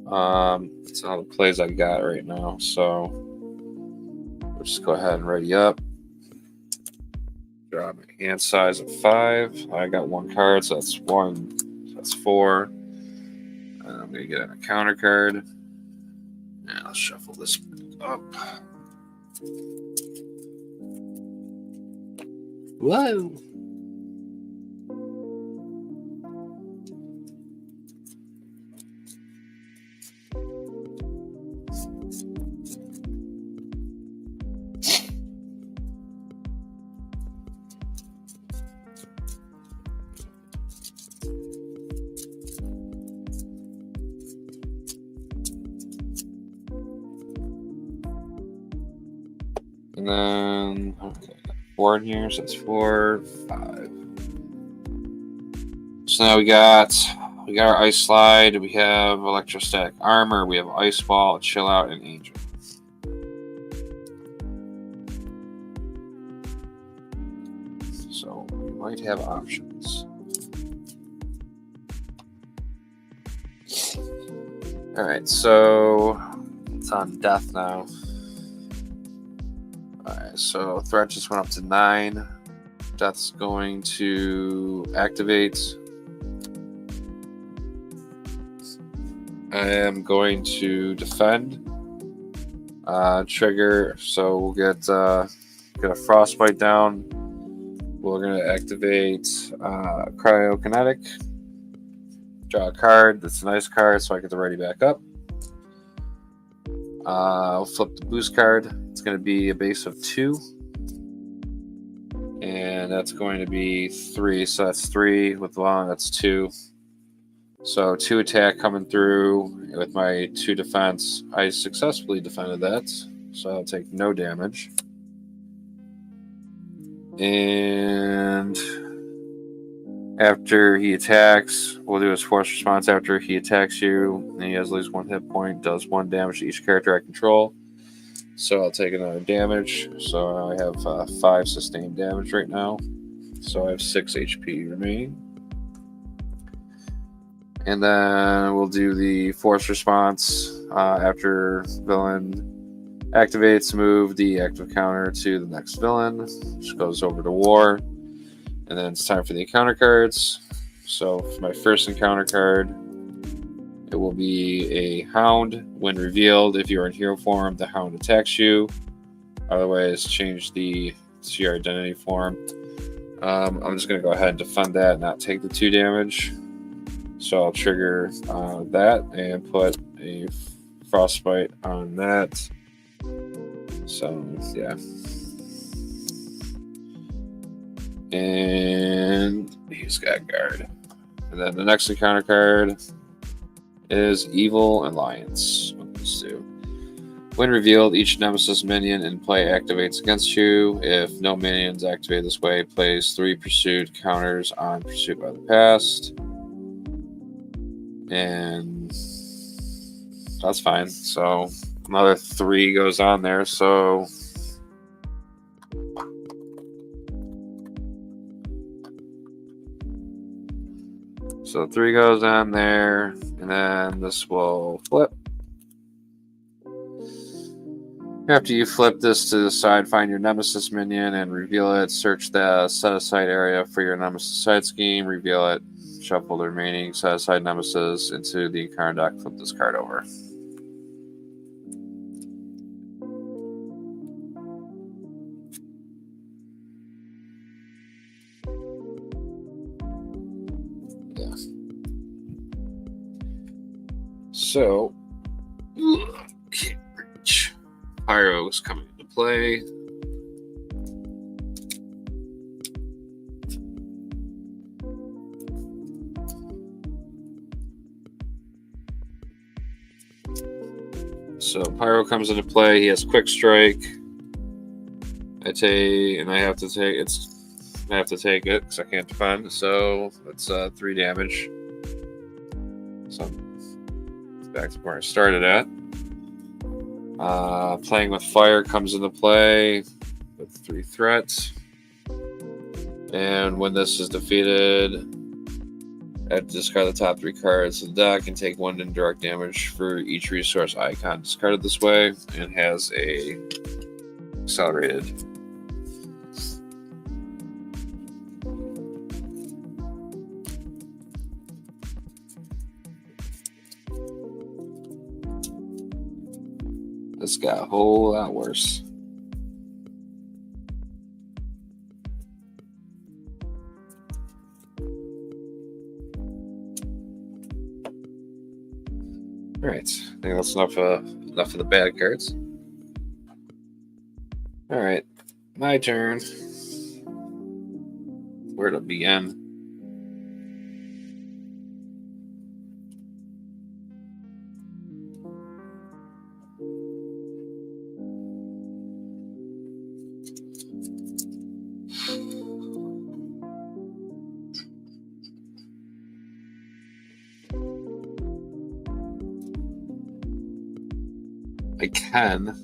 That's all the plays I got right now. So we'll just go ahead and ready up. Draw my hand size of 5. I got 1 card, so that's 1. So that's 4. And I'm gonna get a counter card. And I'll shuffle this up. Whoa. And then, okay, 4 in here, so that's 4, 5. So now we got our Ice Slide, we have Electrostatic Armor, we have Ice Wall, Chill Out, and Angel. So we might have options. Alright, so it's on death now. Alright, so threat just went up to 9. Death's going to activate. I am going to defend. Trigger, so we'll get a Frostbite down. We're going to activate Cryokinetic. Draw a card. That's a nice card, so I get the ready back up. I'll flip the boost card. It's going to be a base of 2. And that's going to be 3. So that's 3 with 1. That's 2. So 2 attack coming through with my 2 defense. I successfully defended that, so I'll take no damage. And after he attacks, we'll do his force response after he attacks you. And he has at least 1 hit point, does 1 damage to each character I control. So I'll take another damage. So I have 5 sustained damage right now. So I have 6 HP remaining. And then we'll do the force response after villain activates, move the active counter to the next villain, which goes over to war. And then it's time for the encounter cards. So for my first encounter card, it will be a Hound. When revealed, if you are in hero form, the Hound attacks you. Otherwise, change to your identity form. I'm just going to go ahead and defend that and not take the 2 damage. So I'll trigger that and put a Frostbite on that. So, yeah. And he's got guard. And then the next encounter card is Evil Alliance. Let's do. When revealed, each Nemesis minion in play activates against you. If no minions activate this way, plays 3 pursuit counters on Pursuit by the Past. And that's fine. So another 3 goes on there. So 3 goes on there, and then this will flip. After you flip this to the side, find your Nemesis minion and reveal it. Search the set-aside area for your Nemesis side scheme. Reveal it. Shuffle the remaining set-aside Nemesis into the encounter deck. Flip this card over. Yeah. So, can't reach. Pyro is coming into play. So Pyro comes into play. He has Quick Strike. I have to take it because I can't defend. So it's 3 damage. So back to where I started at. Playing with fire comes into play with 3 threats. And when this is defeated, I have to discard the top 3 cards of the deck and take 1 indirect damage for each resource icon discarded this way, and has a accelerated. This got a whole lot worse. All right, I think that's enough of the bad cards. All right, my turn. Where to begin? I can.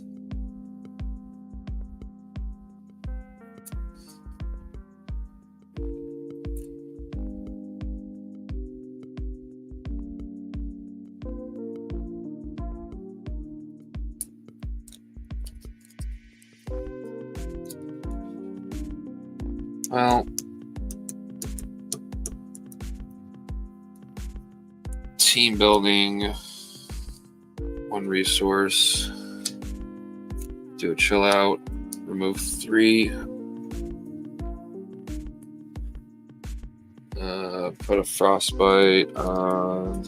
Well, team building, 1 resource, do a chill out, remove 3, put a frostbite on.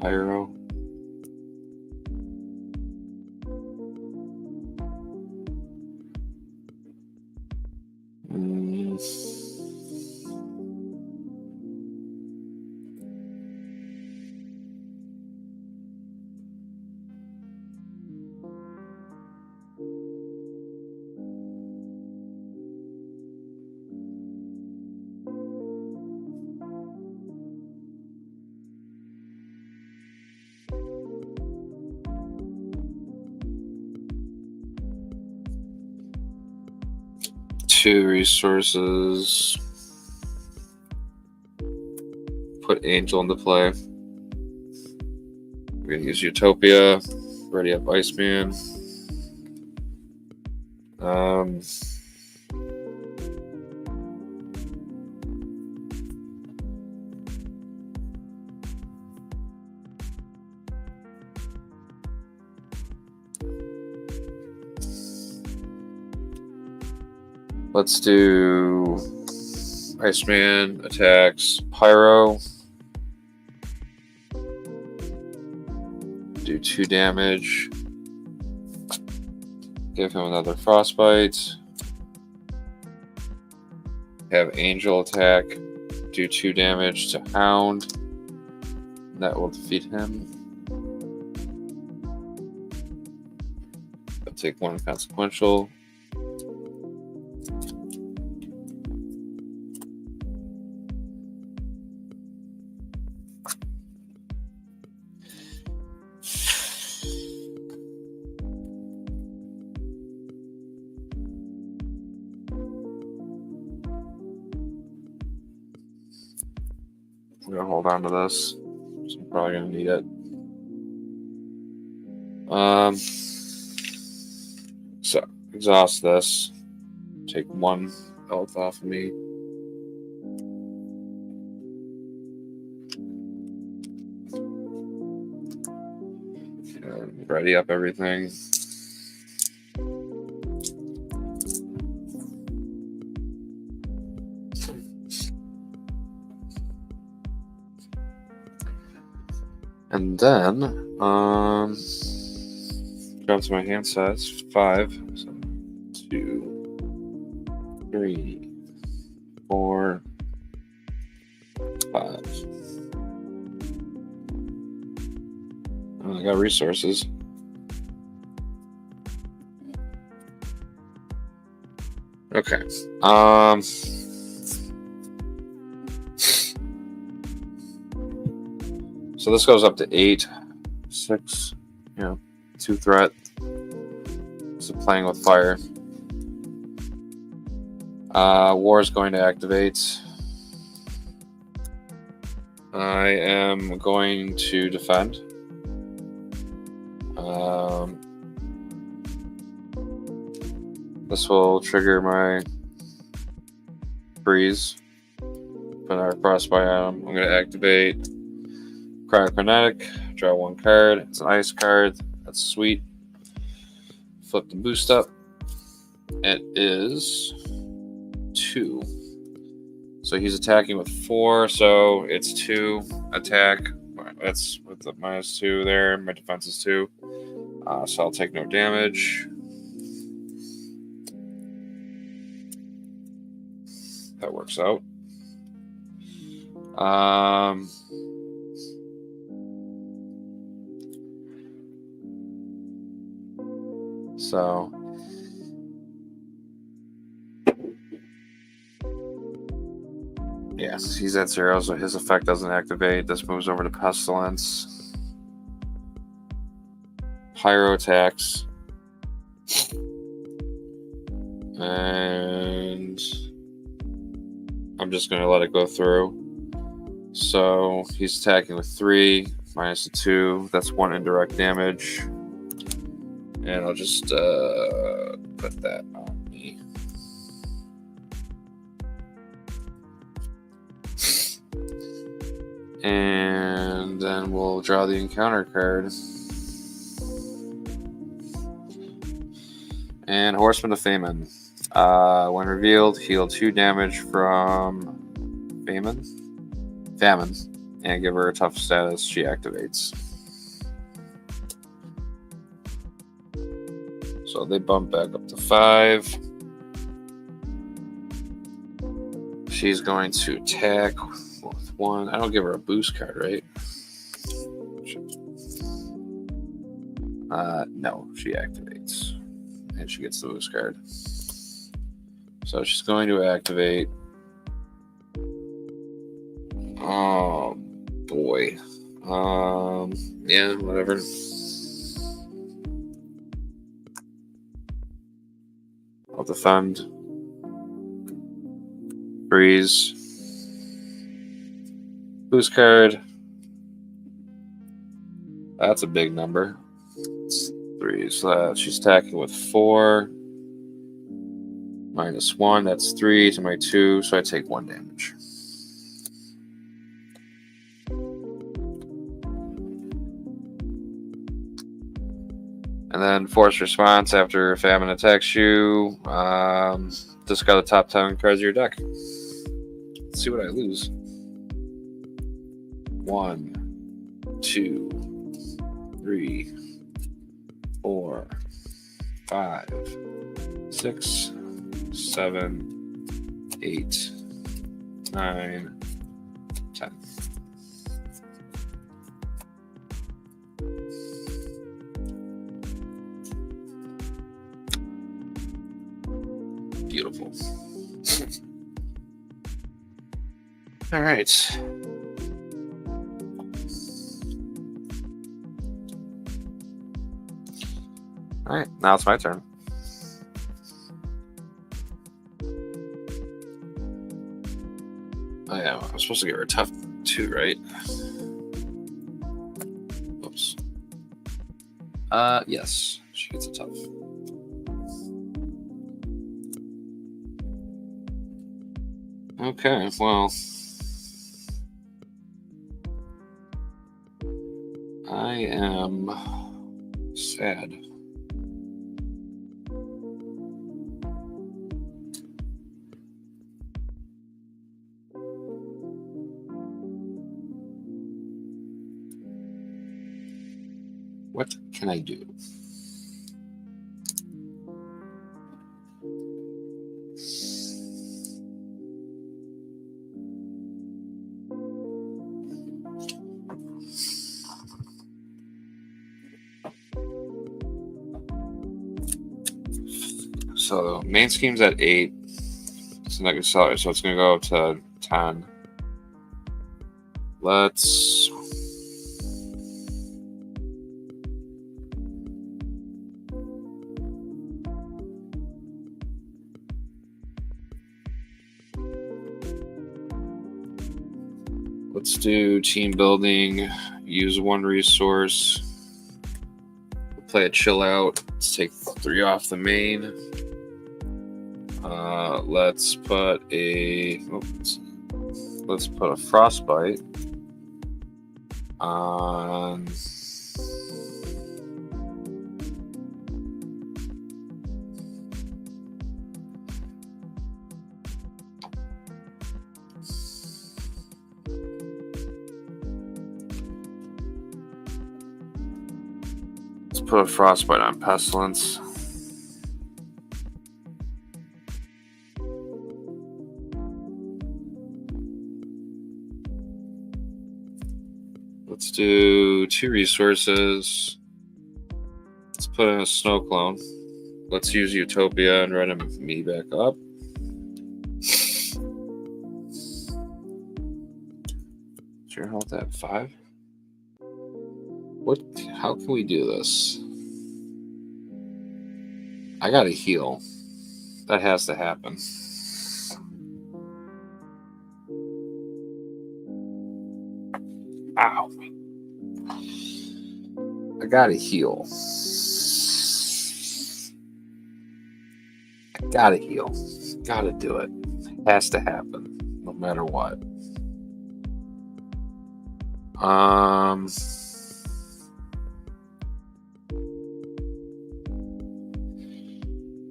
Pyro. Two resources. Put Angel into play. We're going to use Utopia. Ready up Iceman. Let's do Iceman attacks Pyro. Do 2 damage. Give him another Frostbite. Have Angel attack. Do 2 damage to Hound. That will defeat him. I'll take 1 consequential. I'm gonna hold on to this. So I'm probably gonna need it. So exhaust this. Take 1 health off of me. And ready up everything. And then, drop to my hand size, 5, so 2, 3, 4, 5. Oh, I got resources. Okay. So this goes up to 8, 6, 2 threat. So playing with fire. War is going to activate. I am going to defend. This will trigger my freeze. Put our frostbite on him. I'm going to activate Cryokinetic. Draw 1 card. It's an ice card. That's sweet. Flip the boost up. It is 2. So he's attacking with 4, so it's 2 attack. That's with the -2 there. My defense is 2. So I'll take no damage. That works out. So yes, he's at 0, so his effect doesn't activate. This moves over to Pestilence. Pyro attacks. And I'm just going to let it go through. So he's attacking with 3, minus a 2. That's 1 indirect damage. And I'll just put that on me. And then we'll draw the encounter card. And Horseman of Famine. When revealed, heal 2 damage from Famine. and give her a tough status. She activates. So they bump back up to 5. She's going to attack with 1. I don't give her a boost card, right? No, she activates. And she gets the boost card. So she's going to activate. Oh, boy. Yeah, whatever. I'll defend. Freeze. Boost card. That's a big number. It's 3. So she's attacking with 4. -1. That's 3 to my 2. So I take 1 damage. And then force response after famine attacks you. Discard the top 10 cards of your deck. Let's see what I lose. 1, 2, 3, 4, 5, 6, 7, 8, 9, 10. Beautiful. All right. All right, now it's my turn. Oh yeah, I'm supposed to give her a tough 2, right? Oops. Yes, she gets a tough. Okay, well, I am sad. What can I do? So the main scheme's at 8. It's not gonna sell it, so it's gonna go up to 10. Let's do team building. Use 1 resource. Play a chill out. Let's take 3 off the main. Let's put a frostbite on. Let's put a frostbite on pestilence. Let's do 2 resources. Let's put in a snow clone. Let's use Utopia and run me back up. Is your health at 5? What? How can we do this? I gotta heal. That has to happen. Ow. I gotta heal. I gotta heal. Gotta do it. Has to happen, no matter what.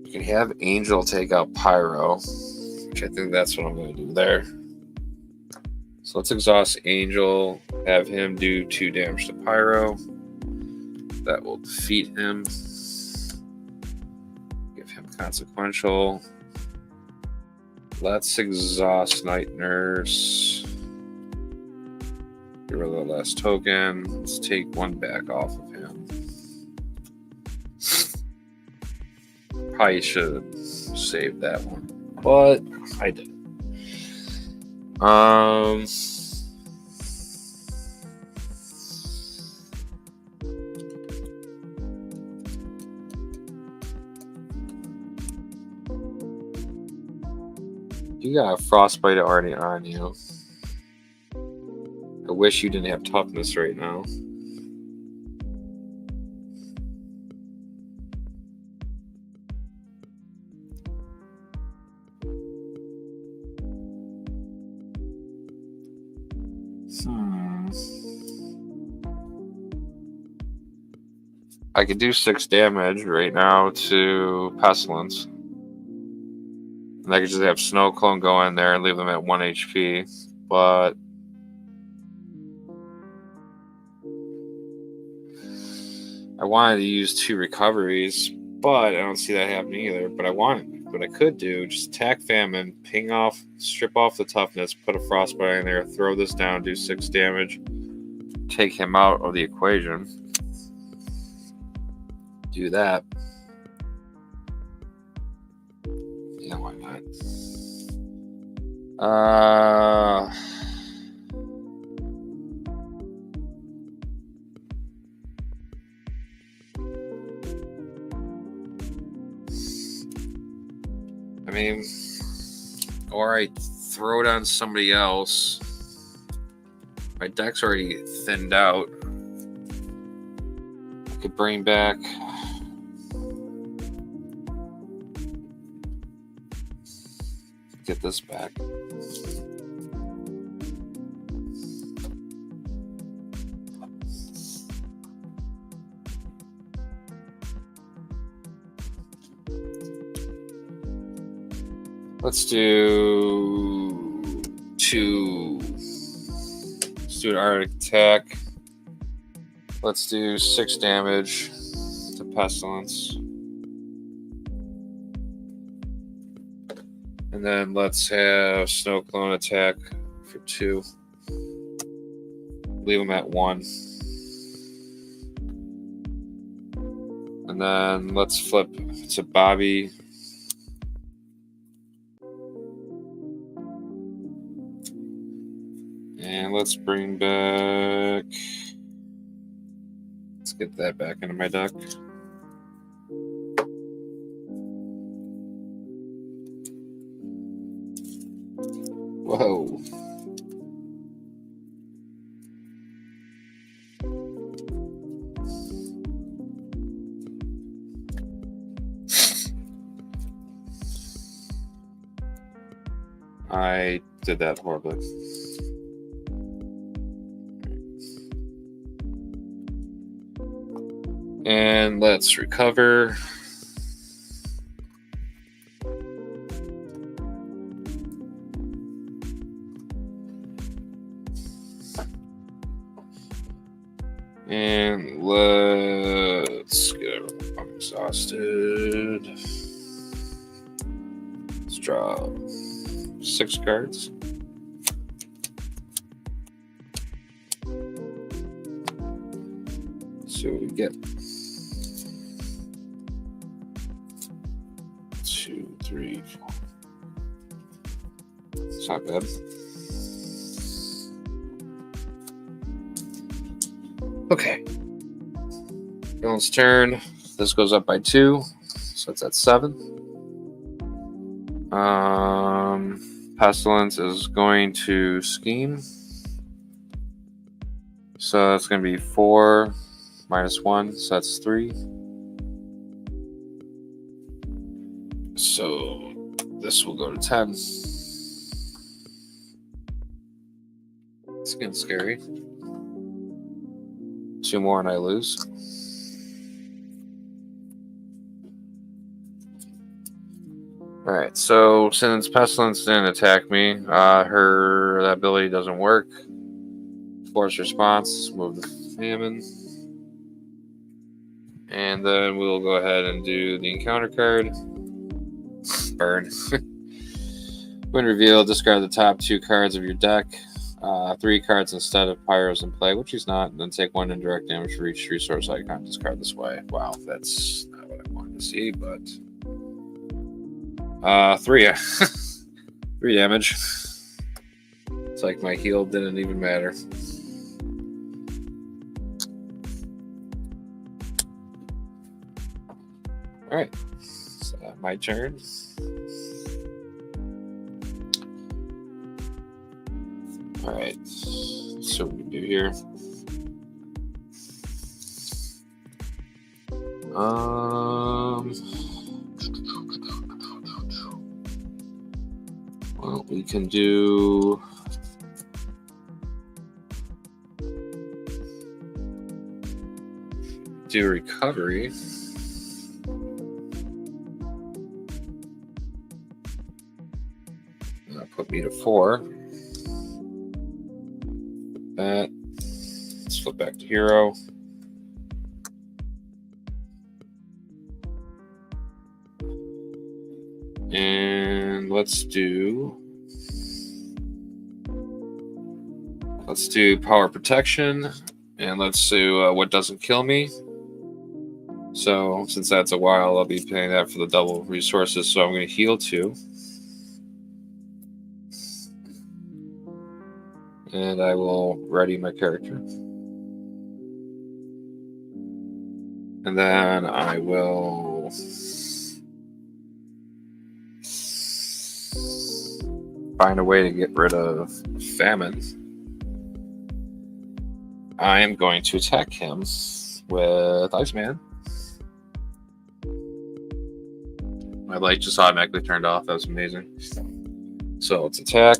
You can have Angel take out Pyro, which I think that's what I'm going to do there. So let's exhaust Angel, have him do 2 damage to Pyro. That will defeat him. Give him Consequential. Let's exhaust Night Nurse. Get rid of the last token. Let's take 1 back off of him. Probably should have saved that one, but I didn't. You got a Frostbite already on you. I wish you didn't have Toughness right now. I could do 6 damage right now to Pestilence. And I could just have Snow Clone go in there and leave them at 1 HP. But I wanted to use 2 recoveries, but I don't see that happening either. But what I could do, just attack Famine, ping off, strip off the Toughness, put a Frostbite in there, throw this down, do 6 damage, take him out of the equation. Do that. Yeah, why not? I mean, or I throw it on somebody else. My deck's already thinned out. I could bring back. Get this back. Let's do 2. Let's do an Arctic Attack. Let's do 6 damage to Pestilence. And then let's have Snow Clone attack for 2. Leave him at 1. And then let's flip to Bobby. And let's bring back. Let's get that back into my deck. Whoa. I did that horribly. And let's recover. And let's get everyone. I'm exhausted. Let's draw 6 cards. See what we get. 2, 3, 4. It's not bad. Okay. Villain's turn. This goes up by 2, so it's at 7. Pestilence is going to scheme. So that's going to be 4 minus 1, so that's 3. So this will go to 10. It's getting scary. 2 more and I lose. Alright, so since Pestilence didn't attack me, her that ability doesn't work. Force response, move the famine. And then we'll go ahead and do the encounter card. Burn. When revealed, discard the top 2 cards of your deck. 3 cards instead of Pyro's in play, which he's not. And then take 1 indirect damage for each resource icon. Discard this way. Wow, that's not what I wanted to see, but 3 3 damage. It's like my heal didn't even matter. Alright, so my turn. Alright, so what we do here. Well, we can do recovery. That'll put me to 4. That. Let's flip back to hero. And let's do power protection, and let's do what doesn't kill me. So since that's a while, I'll be paying that for the double resources. So I'm going to heal 2. And I will ready my character. And then I will find a way to get rid of famine. I am going to attack him with Iceman. My light just automatically turned off. That was amazing. So let's attack.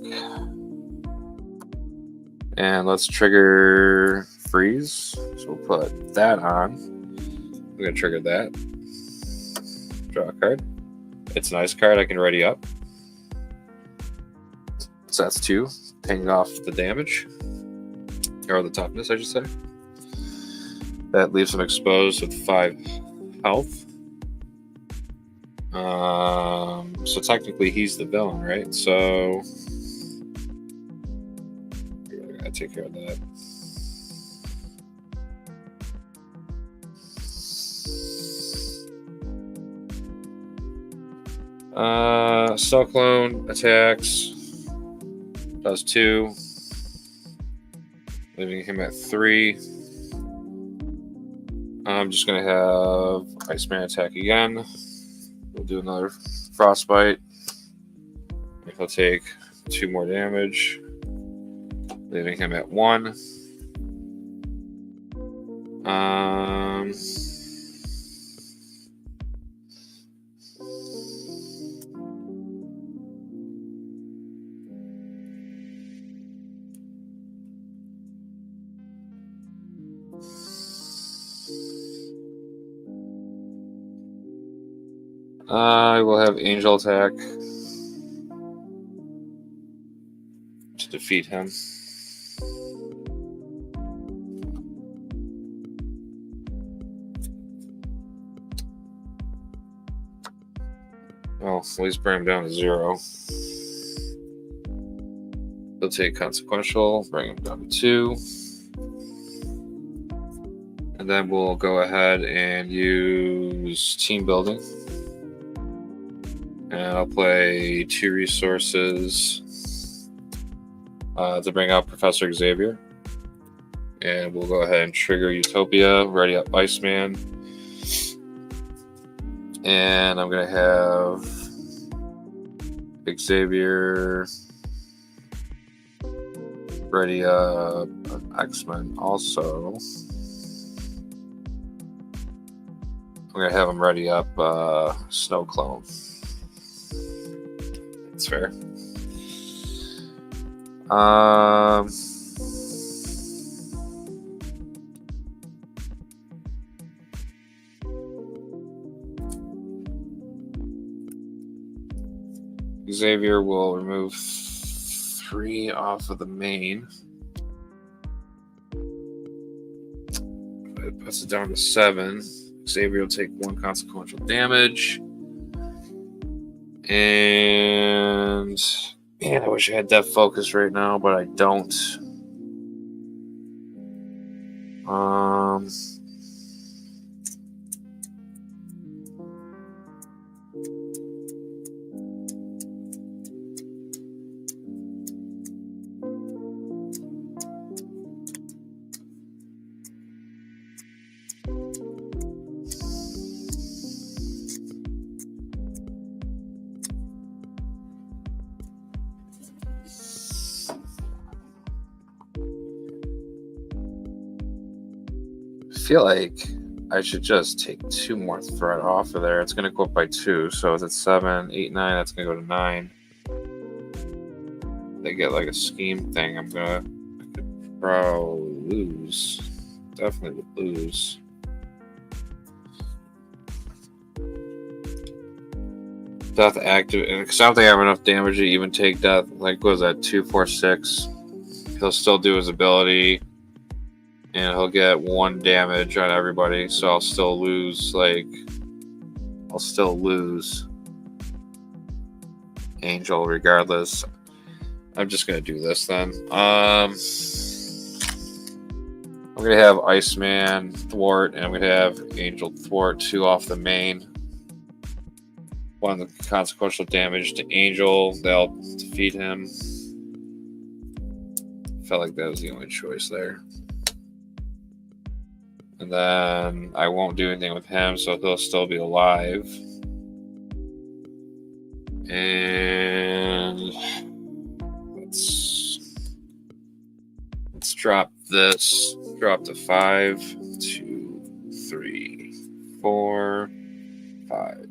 And let's trigger freeze. So we'll put that on. I'm going to trigger that. Draw a card. It's a nice card. I can ready up. So that's 2. Paying off the damage. Or the toughness, I should say. That leaves him exposed with 5 health. So technically he's the villain, right? So I gotta take care of that. Cyclone attacks. Does 2. Leaving him at 3. I'm just going to have Iceman attack again. We'll do another frostbite. He'll take 2 more damage. Leaving him at 1. I will have Angel attack to defeat him. Well, at least bring him down to 0. He'll take consequential, bring him down to 2. And then we'll go ahead and use team building. And I'll play 2 resources to bring out Professor Xavier. And we'll go ahead and trigger Utopia, ready up Iceman. And I'm going to have Xavier ready up X-Men also. I'm going to have him ready up Snow Clone. That's fair. Xavier will remove 3 off of the main. It puts it down to 7. Xavier will take 1 consequential damage. And man, I wish I had Death Focus right now, but I don't. I feel like I should just take 2 more threat off of there. It's going to go up by 2, so it's at 7, 8, 9. That's going to go to 9. They get like a scheme thing. I could probably lose. Definitely would lose. Death active, because I don't think I have enough damage to even take death. Like, what was that? 2, 4, 6. He'll still do his ability, and he'll get 1 damage on everybody. So I'll still lose. I'll still lose Angel regardless. I'm just gonna do this then. I'm gonna have Iceman thwart, and I'm gonna have Angel thwart 2 off the main. 1 consequential damage to Angel. They'll defeat him. Felt like that was the only choice there. And then I won't do anything with him, so he'll still be alive. And let's drop this. Drop to 5, 2, 3, 4, 5.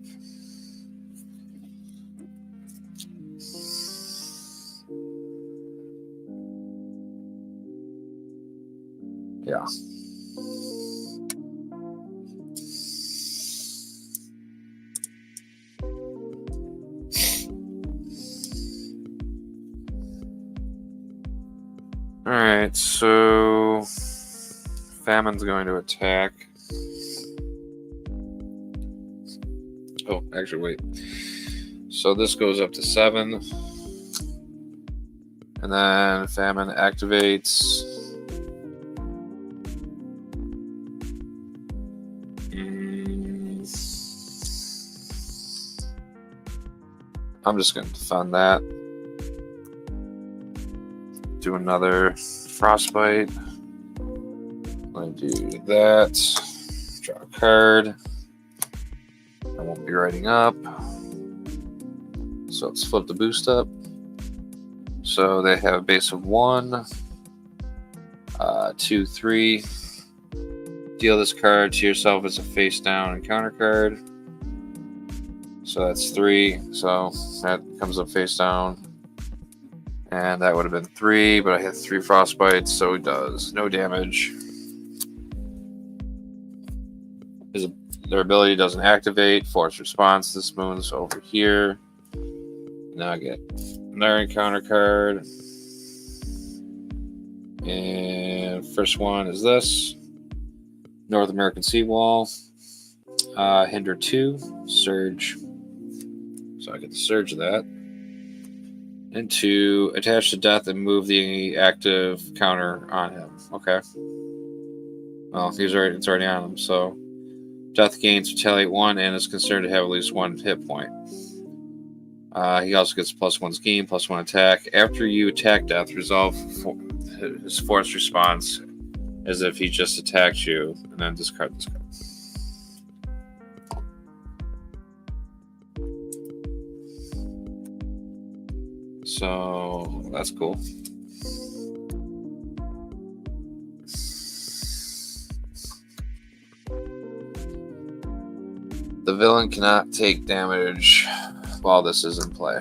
Yeah. Alright, so Famine's going to attack. Oh, actually, wait. So this goes up to 7. And then Famine activates. I'm just going to defend that. Do another Frostbite. I'm going to do that. Draw a card. I won't be writing up. So let's flip the boost up. So they have a base of 1, 2, 3. Deal this card to yourself as a face down encounter card. So that's 3. So that comes up face down. And that would have been 3, but I had 3 Frostbites, so it does. No damage. Their ability doesn't activate. Force response. This moves over here. Now I get another encounter card. And first one is this. North American Seawall. Hinder 2. Surge. So I get the surge of that. And 2, attach to death and move the active counter on him. Okay. Well, it's already on him, so death gains retaliate 1 and is considered to have at least 1 hit point. He also gets +1 scheme, +1 attack. After you attack death, resolve his force response as if he just attacked you, and then discard this card. So that's cool. The villain cannot take damage while this is in play.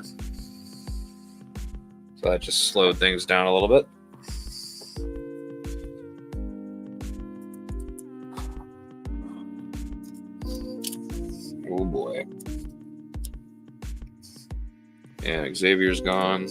So that just slowed things down a little bit. Oh boy. And Xavier's gone.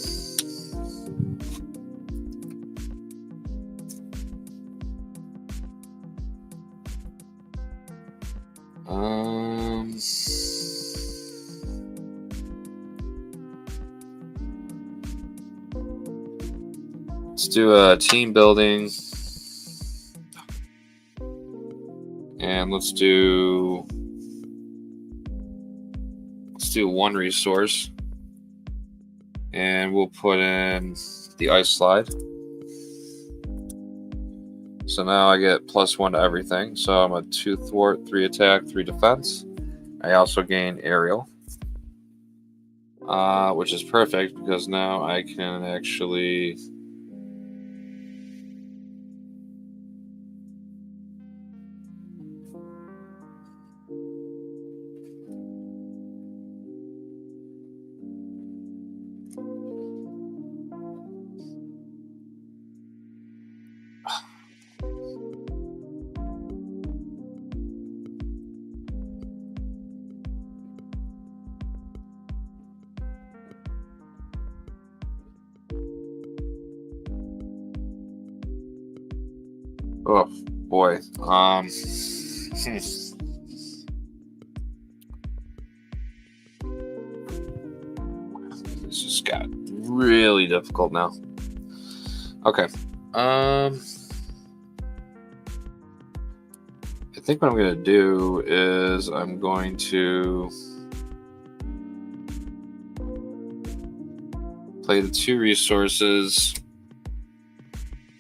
Let's do a team building. And let's do one resource. And we'll put in the ice slide. So now I get +1 to everything. So I'm a 2 thwart, 3 attack, 3 defense. I also gain aerial, which is perfect because now I can actually oh boy. This just got really difficult now. Okay. I think what I'm going to do is I'm going to play the 2 resources,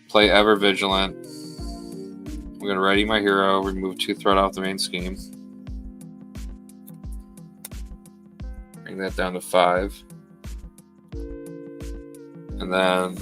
play Ever Vigilant. I'm going to ready my hero, remove 2 threat off the main scheme. Bring that down to 5. And then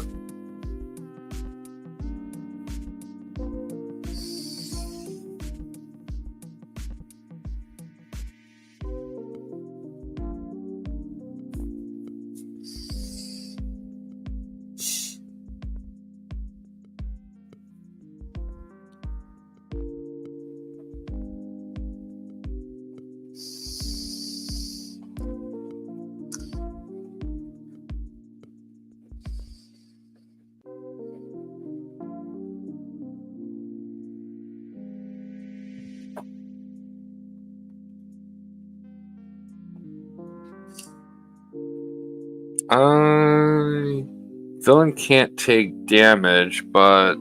villain can't take damage, but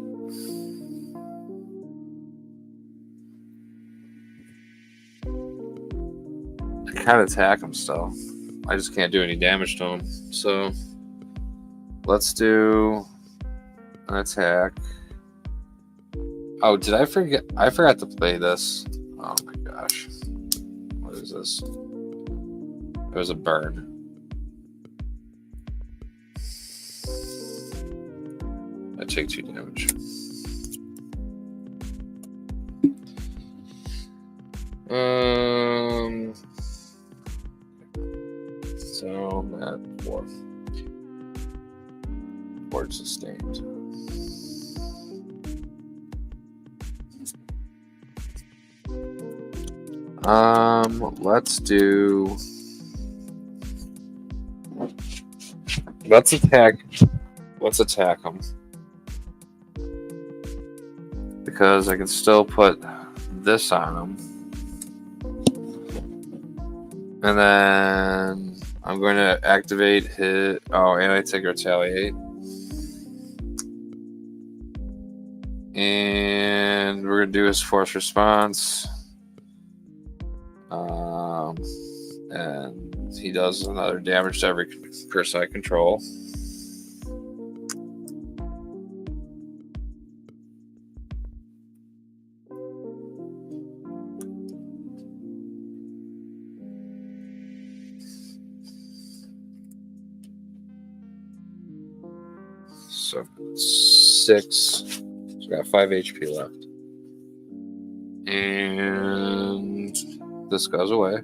I can attack him still. I just can't do any damage to him. So let's do an attack. Oh, did I forget? I forgot to play this. Oh my gosh. What is this? It was a burn. I take 2 damage. So I'm at 4. 4 sustained. Let's attack him. Because I can still put this on him. And then I'm going to activate his... Oh, and I take retaliate. And we're going to do his force response. And he does another damage to every person I control. So 6. So I got 5 HP left. And this goes away.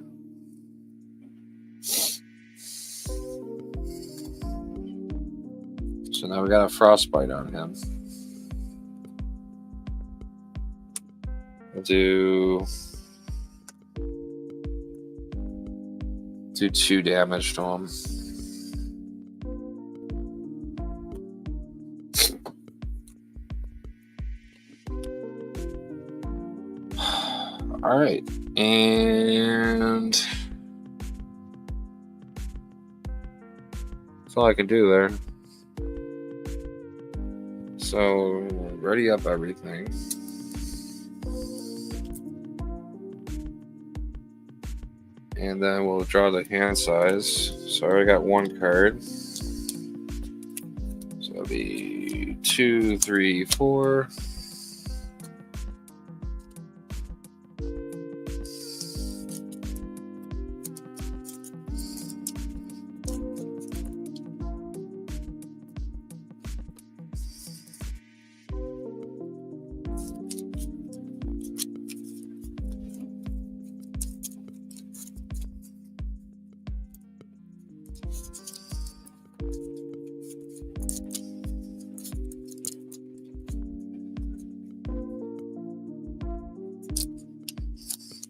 So now we got a frostbite on him. We'll do 2 damage to him. All right, and that's all I can do there. So ready up everything. And then we'll draw the hand size. So I already got one card. So it'll be 2, 3, 4.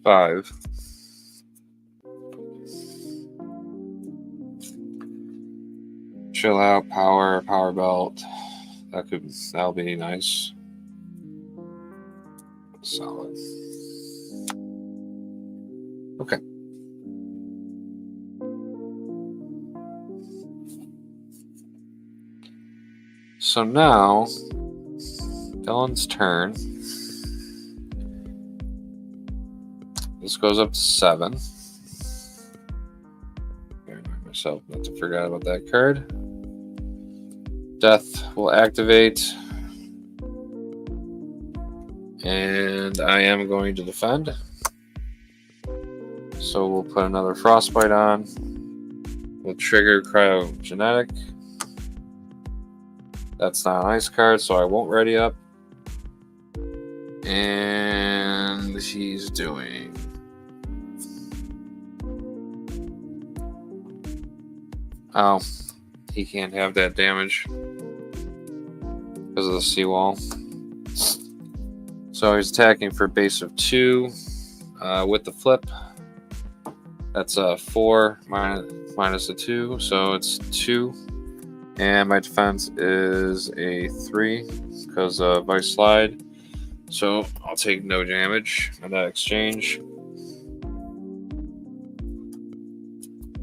Five. Chill out, power belt. That'll be nice. Solid. Okay. So now, Dylan's turn. This goes up to 7. I remind myself not to forget about that card. Death will activate. And I am going to defend. So we'll put another Frostbite on. We'll trigger Cryogenetic. That's not an ice card, so I won't ready up. And he's doing... Oh, he can't have that damage because of the seawall. So he's attacking for a base of 2 with the flip. That's a 4 minus a 2, so it's 2. And my defense is a 3 because of Ice Slide. So I'll take no damage on that exchange.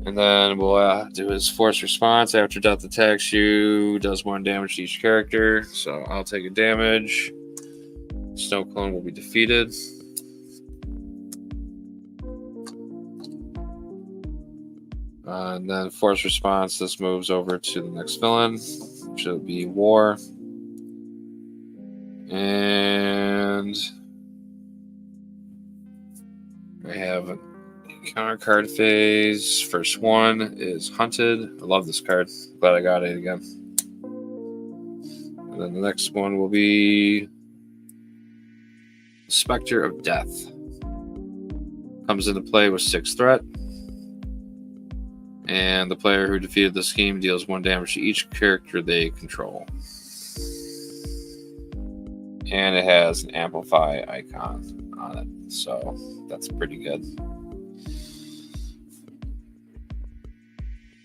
And then we'll do his force response. After death attacks you, does 1 damage to each character. So I'll take a damage. Snow Clone will be defeated. And then force response, this moves over to the next villain, which will be War. And I have a counter card phase. First one is Hunted. I love this card. Glad I got it again. And then the next one will be Spectre of Death. Comes into play with 6 threat. And the player who defeated the scheme deals 1 damage to each character they control. And it has an amplify icon on it. So that's pretty good.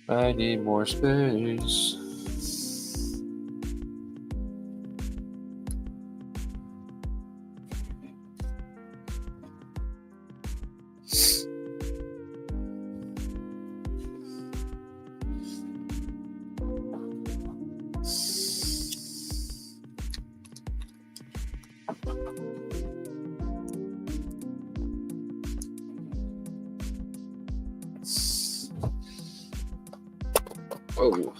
I need more space. Oh.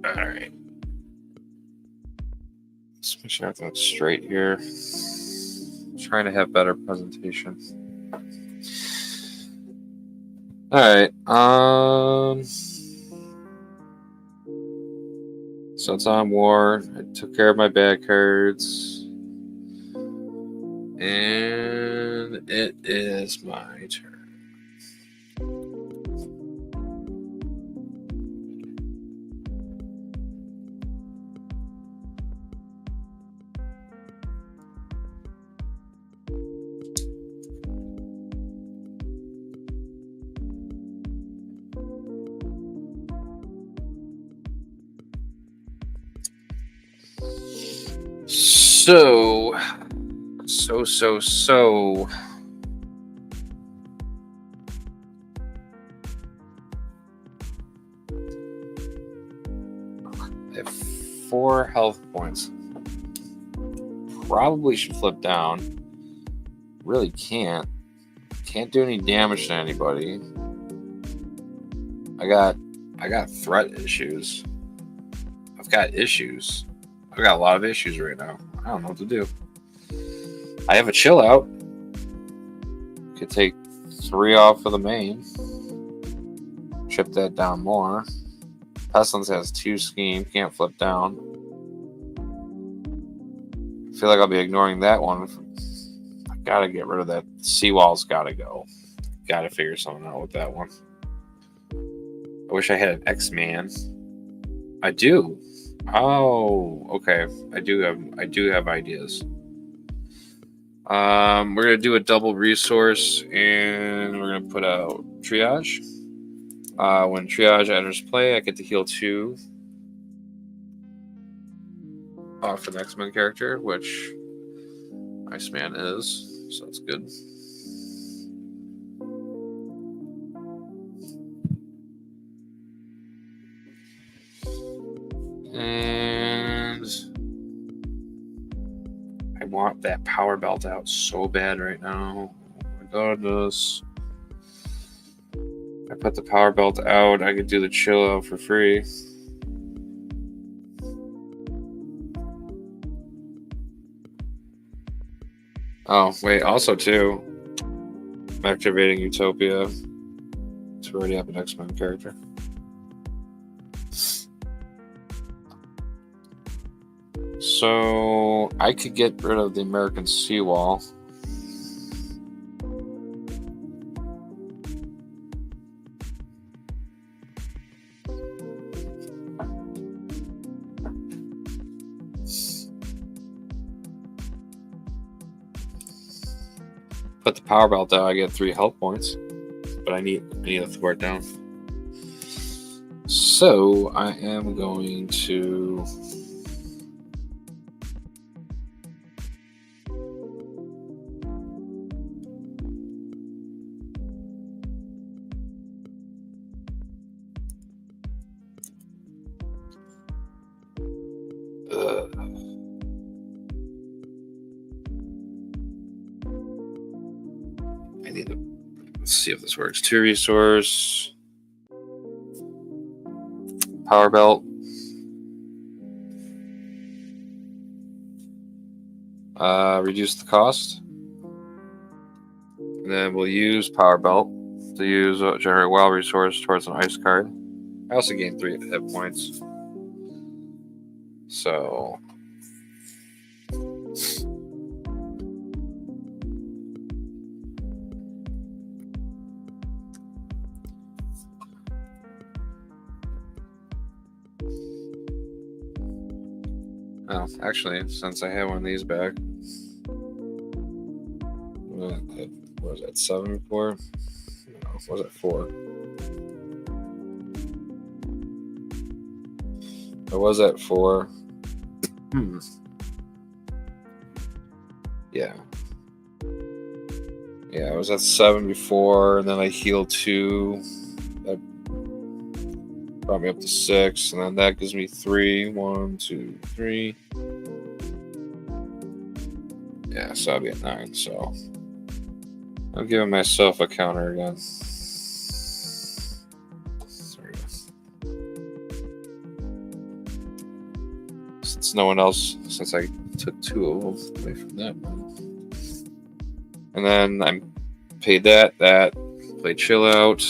All right. Let's make sure everything's straight here. I'm trying to have better presentation. All right. So it's on War. I took care of my bad cards. And And it is my turn. So. I have 4 health points. Probably should flip down. Really can't. Can't do any damage to anybody. I got threat issues. I've got issues. I've got a lot of issues right now. I don't know what to do. I have a chill out. Could take 3 off of the main. Chip that down more. Pestilence has 2 scheme. Can't flip down. I feel like I'll be ignoring that one. I gotta get rid of that. Seawall's gotta go. Gotta figure something out with that one. I wish I had an X-Man. I do. Oh, okay. I do have ideas. We're gonna do a double resource, and we're gonna put out triage. When triage enters play, I get to heal 2 off an X-Men character, which Iceman is, so that's good. And I want that power belt out so bad right now. Oh my goodness. I put the power belt out, I could do the chill out for free. Oh, wait, also too, I'm activating Utopia to already have an X-Men character. So I could get rid of the American Seawall. Put the power belt out, I get 3 health points. But I need to throw it down. So I am going to let's see if this works. 2 resource, power belt, reduce the cost, and then we'll use power belt to use generate wild resource towards an ice card. I also gain 3 hit points, so oh, actually, since I have one of these back, what was that, 7 before? No, was it 4? I was at 4. Yeah. Yeah, I was at 7 before, and then I healed 2. That brought me up to 6, and then that gives me 3. 1, 2, 3. Yeah, so I'll be at 9, so I'm giving myself a counter again. Since no one else, since I took 2 of them away from that one. And then I paid that, played chill out,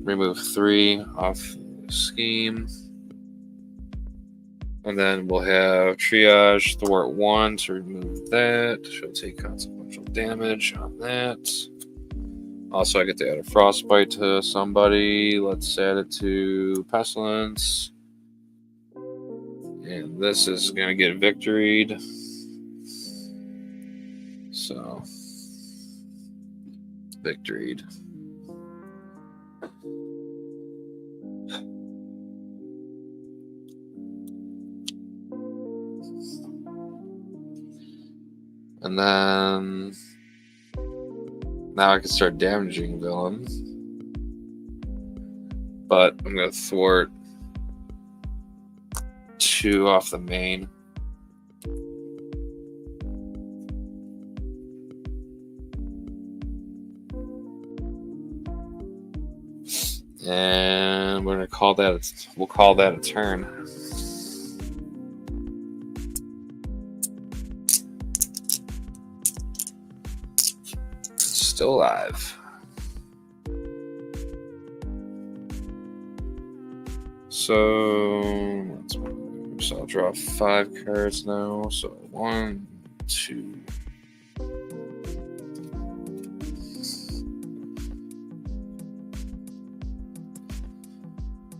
remove 3 off the scheme. And then we'll have triage thwart 1 to remove that. She'll take consequential damage on that. Also, I get to add a frostbite to somebody. Let's add it to pestilence. And this is going to get victoried. So, victoried. And then now I can start damaging villains. But I'm going to thwart 2 off the main. And we're going to call that, we'll call that a turn. Still alive. So I'll draw 5 cards now. So 1, 2.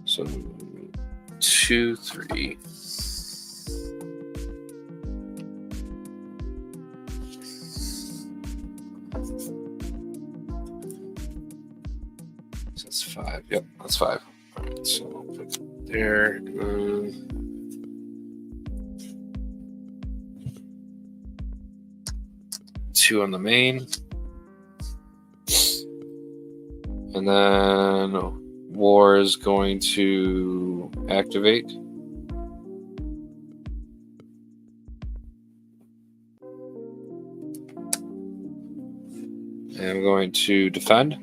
So 2, 3. So that's 5. Yep, that's 5. All right, so I'll put it there. 2 on the main. And then War is going to activate. And I'm going to defend.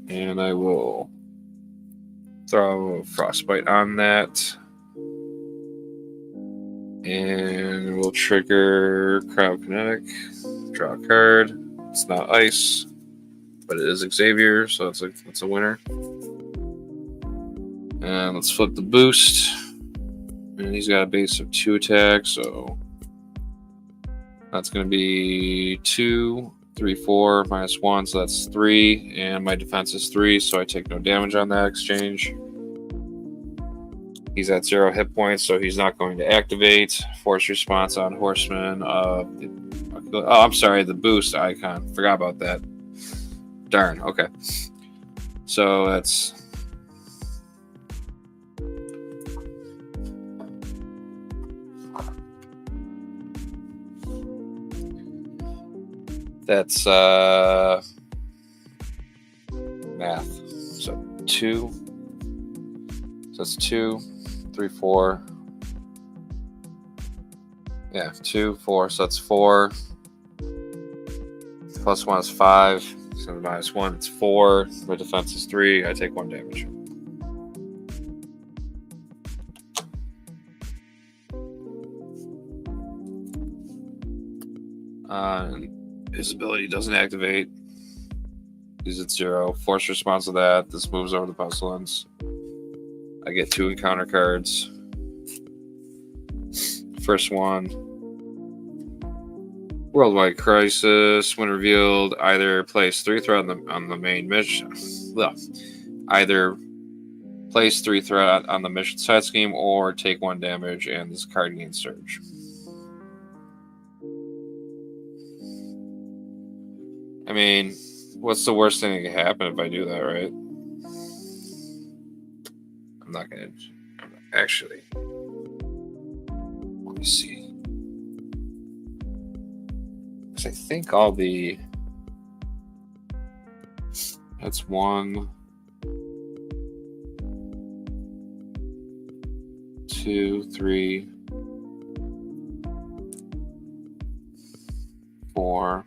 And I will throw Frostbite on that. And we'll trigger Cryokinetic. Draw a card. It's not ice, but it is Xavier, so it's a winner. And let's flip the boost. And he's got a base of 2 attacks, so that's going to be 2, 3, 4, -1, so that's 3. And my defense is 3, so I take no damage on that exchange. He's at 0 hit points, so he's not going to activate. Force response on Horseman. Oh, I'm sorry, the boost icon. Forgot about that. Darn, okay. So that's... That's math. So 2. So that's 2, 3, 4. Yeah, 2, 4. So that's 4. +1 is 5. So -1, it's 4. My defense is 3. I take 1 damage. His ability doesn't activate. He's at 0. Force response to that. This moves over the pestilence. I get 2 encounter cards. First one. Worldwide Crisis. When revealed, either place 3 threat on the main mission. Either place 3 threat on the mission side scheme or take 1 damage, and this card gains surge. I mean, what's the worst thing that can happen if I do that, right? I'm not going to... Actually... Let me see. Because I think all the... That's 1... 2, 3... 4...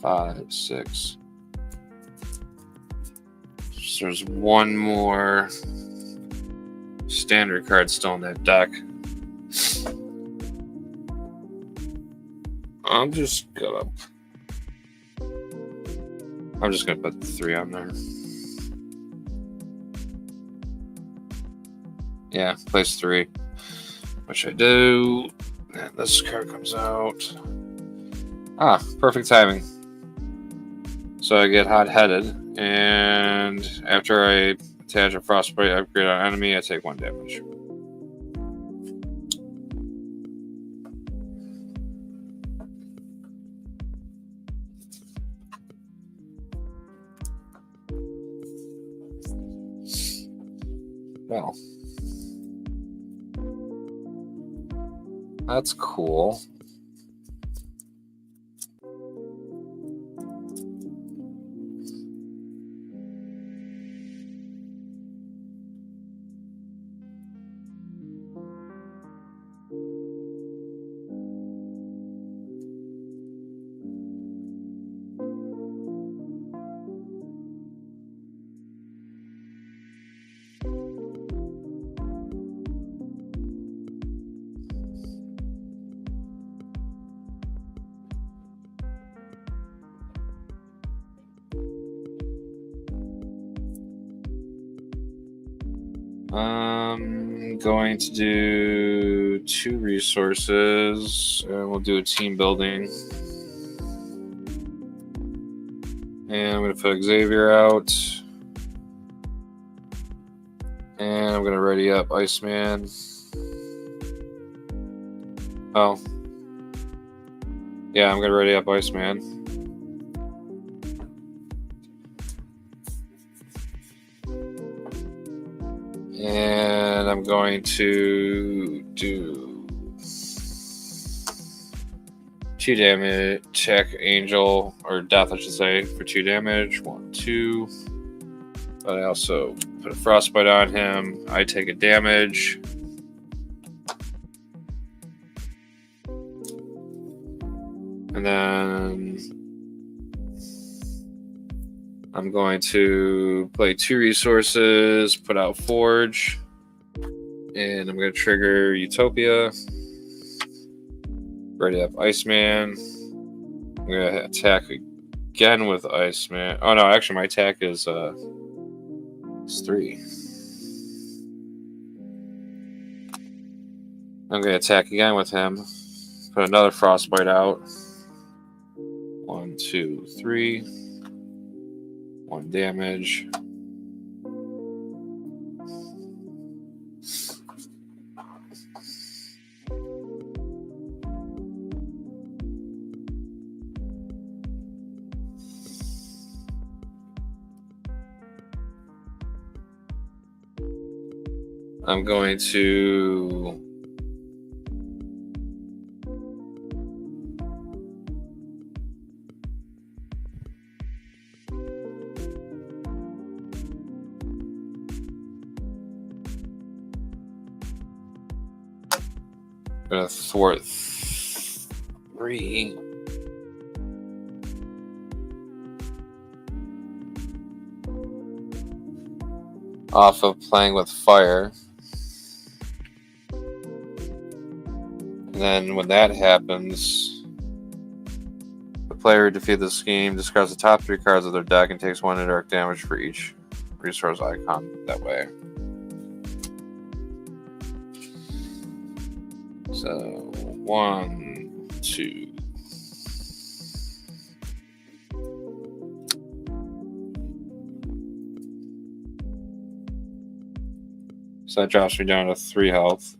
5, 6. So there's 1 more standard card still in that deck. I'm just gonna... I'm just going to put the 3 on there. Yeah, place 3. Which I do. And this card comes out. Ah, perfect timing. So I get hot-headed, and after I attach a frostbite upgrade on enemy, I take 1 damage. Well, that's cool. I'm going to do 2 resources, and we'll do a team building. And I'm going to put Xavier out. And I'm going to ready up Iceman. Oh. Yeah, I'm going to ready up Iceman. And I'm going to do 2 damage, check Angel, or Death, I should say, for 2 damage. 1, 2. But I also put a frostbite on him. I take a damage. And then I'm going to play 2 resources, put out Forge, and I'm going to trigger Utopia. Ready up Iceman. I'm going to attack again with Iceman. Oh no, actually my attack is 3. I'm going to attack again with him. Put another frostbite out. 1, 2, 3. 1 damage. I'm going to thwart 3. Off of playing with fire. And then when that happens, the player who defeats the scheme discards the top 3 cards of their deck and takes 1 indirect damage for each resource icon that way. So 1, 2. So that drops me down to 3 health.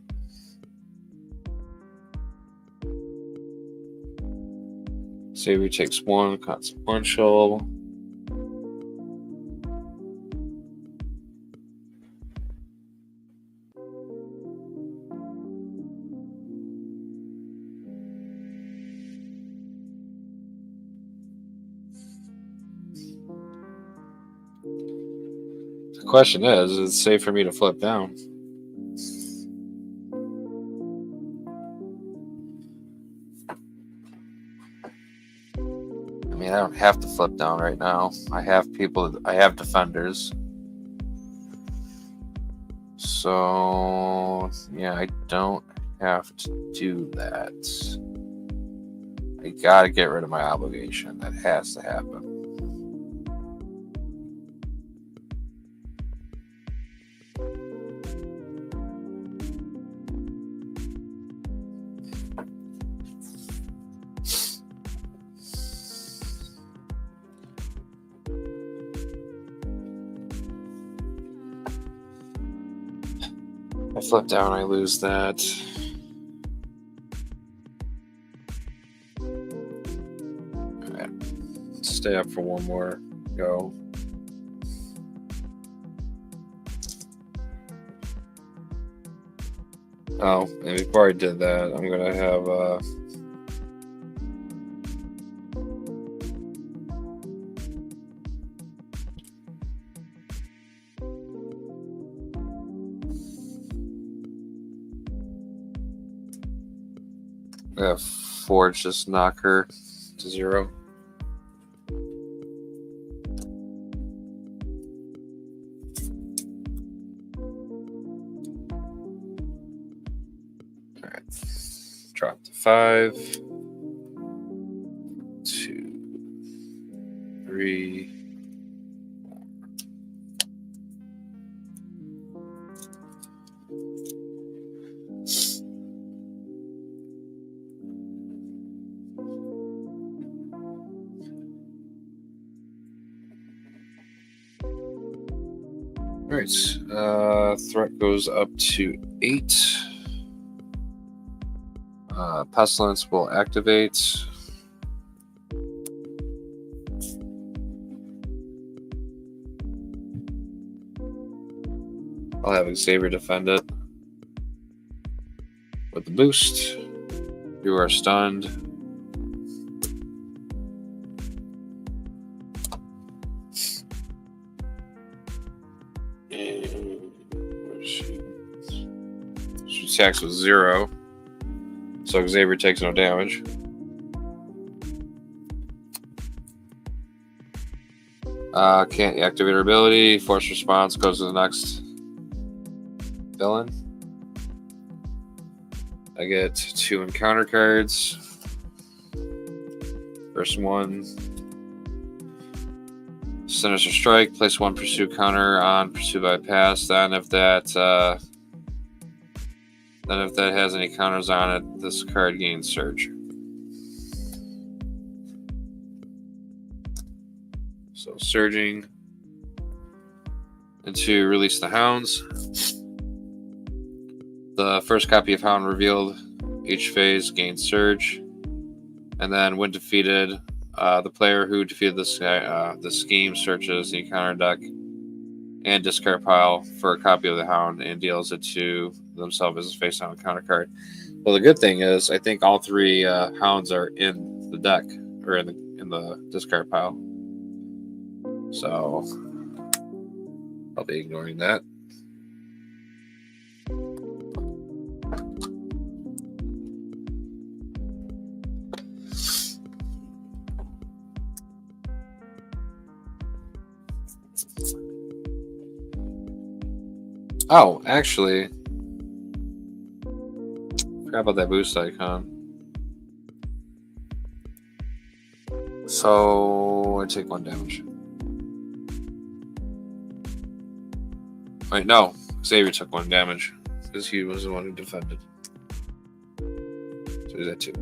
Xavier takes 1 consequential. The question is it safe for me to flip down? I mean, I don't have to flip down right now. I have defenders. So, yeah, I don't have to do that. I gotta get rid of my obligation. That has to happen. I flip down, I lose that. Alright. Stay up for one more go. Oh, and before I did that, I'm gonna have Forge just knock her to 0. Alright. Drop to 5. 2, 3. Alright, threat goes up to 8. Pestilence will activate. I'll have Xavier defend it with the boost. You are stunned. She attacks with 0, so Xavier takes no damage. Can't activate her ability. Force response goes to the next villain. I get 2 encounter cards. First one, Sinister Strike. Place 1 pursuit counter on pursuit bypass. Then if that has any counters on it, this card gains Surge. So surging into Release the Hounds. The first copy of Hound revealed each phase gains Surge. And then when defeated, the player who defeated the scheme searches the encounter deck and discard pile for a copy of the Hound and deals it to themselves as a face-down counter card. Well, the good thing is I think all 3 Hounds are in the deck or in the discard pile. So I'll be ignoring that. Oh, actually, forgot about that boost icon. So I take 1 damage. Wait, no. Xavier took 1 damage because he was the one who defended. So do that too.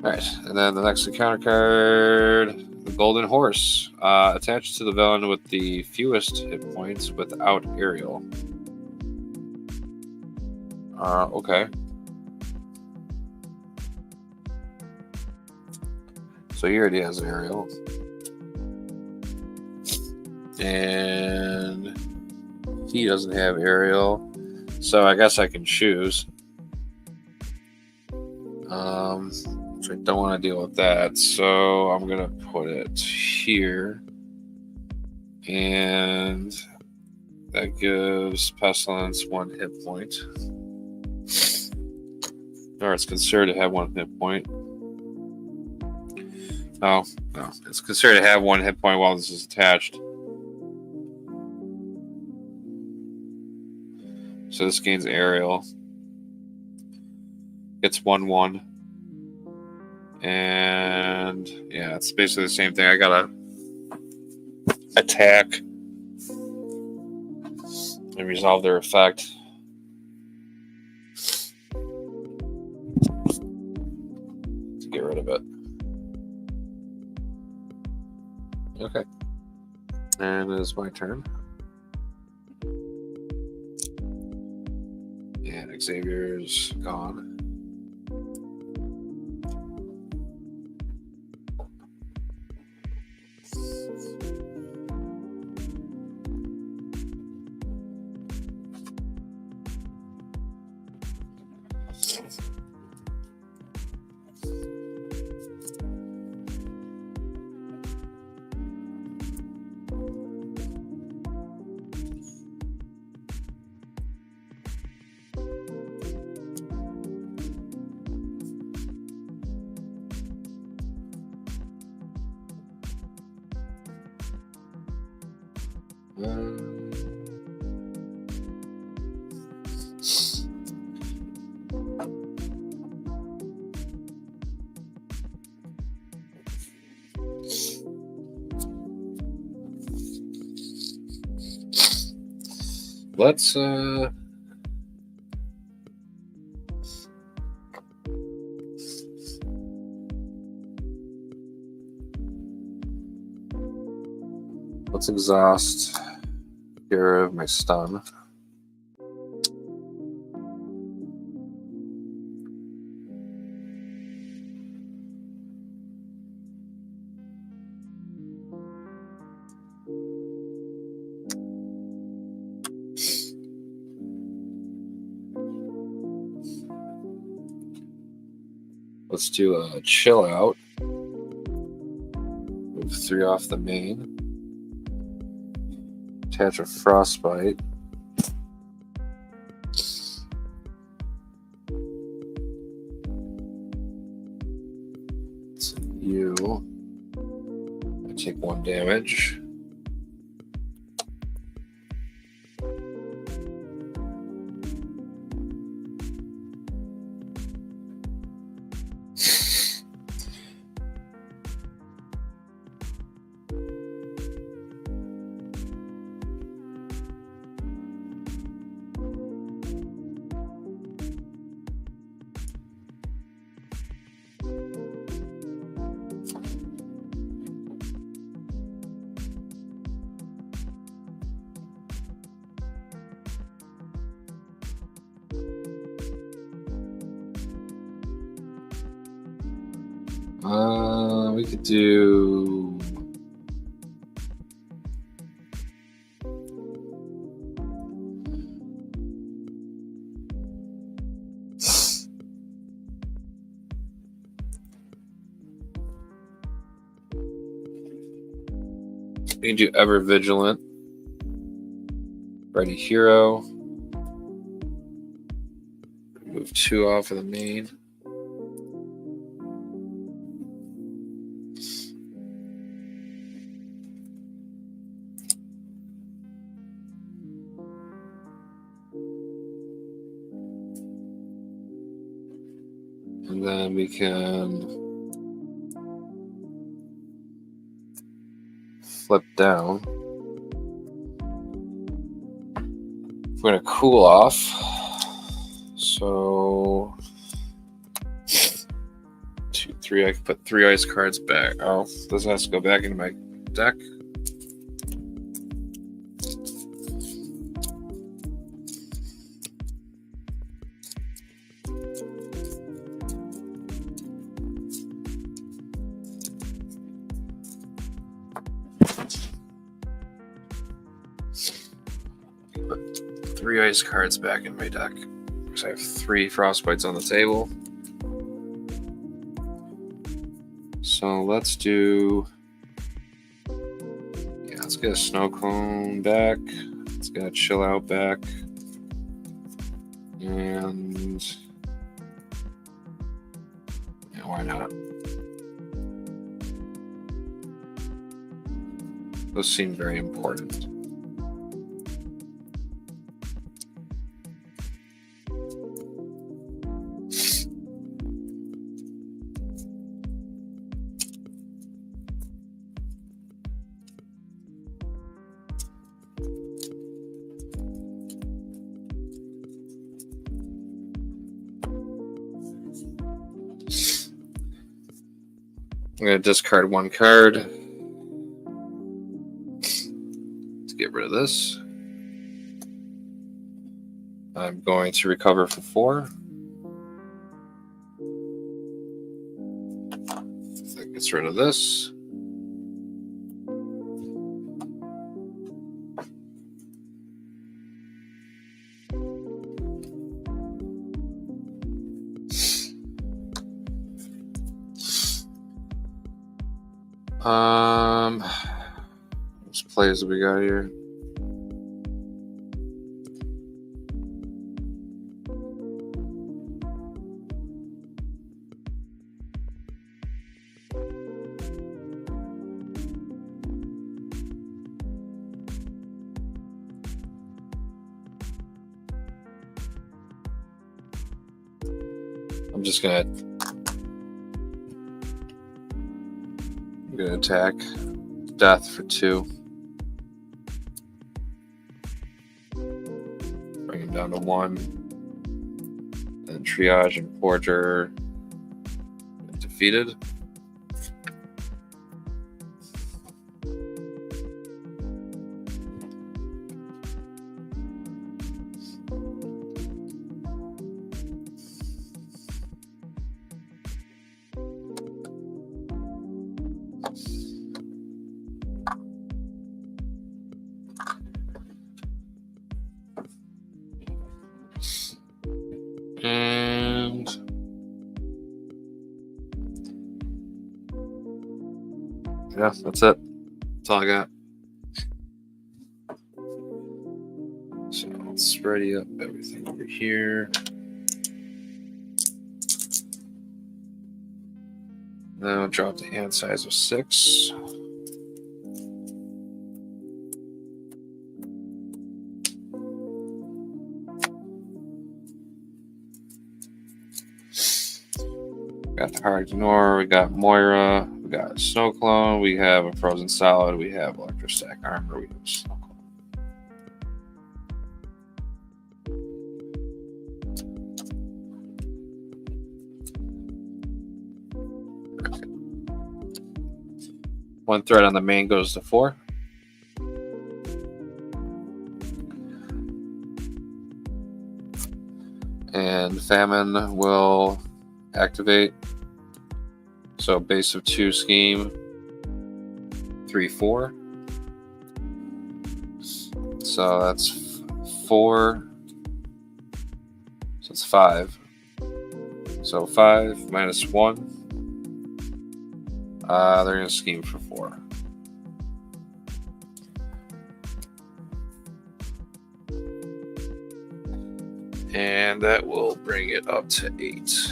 Alright, and then the next encounter card, the Golden Horse. Attached to the villain with the fewest hit points without aerial. Okay. So he already has an aerial. And he doesn't have aerial. So I guess I can choose. So I don't want to deal with that. So I'm going to put it here. And that gives Pestilence 1 hit point. Or it's considered to have 1 hit point. Oh, no. It's considered to have 1 hit point while this is attached. So this gains aerial. Gets 1/1. And yeah, it's basically the same thing. I gotta attack and resolve their effect. To get rid of it. Okay. And it is my turn. Xavier's gone. Let's exhaust, get rid of my stun. Let's do a chill out. Move 3 off the main. Attach a frostbite. It's you. I take 1 damage. We could do Ever Vigilant, Ready Hero, move 2 off of the main. And then we can flip down. We're going to cool off. So 2, 3, I can put 3 ice cards back. Oh, this has to go back into my deck. Put 3 ice cards back in my deck. Because I have 3 frostbites on the table. So let's do. Yeah, let's get a snow cone back. Let's get a chill out back. And. Yeah, why not? Those seem very important. I'm going to discard 1 card to get rid of this. I'm going to recover for 4. That gets rid of this. What plays do we got here? I'm gonna attack death for 2. Bring him down to 1. And triage and porter defeated. And yeah, that's it. That's all I got. So let's ready up everything over here. Now drop the hand size of 6. Got the hard ignore, we got Moira, we got Snow Clone, we have a Frozen Solid, we have Electrostack Armor, we have Snow Clone. One threat on the main goes to 4. And Famine will activate. So base of 2 scheme, 3, 4. So that's 4. So it's 5. So 5 minus 1. They're going to scheme for 4. And that will bring it up to 8.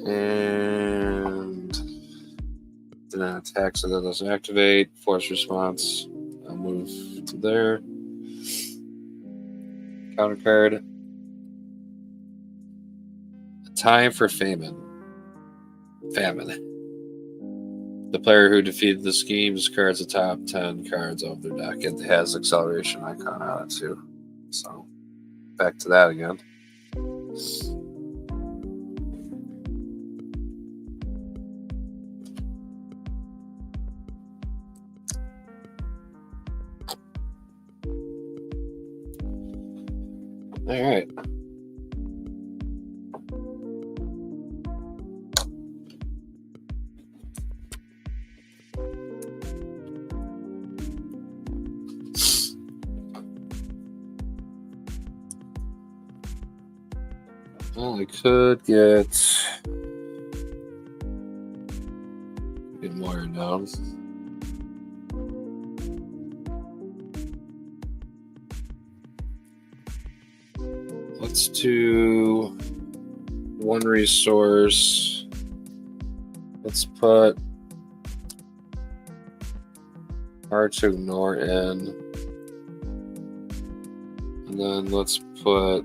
And then attack, so that doesn't activate. Force response. I'll move to there. Counter card. Time for Famine. The player who defeated the scheme discards the top 10 cards of their deck. It has acceleration icon on it too. So back to that again. All right. Well, I could get more down. Let's do 1 resource. Let's put hard to ignore in. And then let's put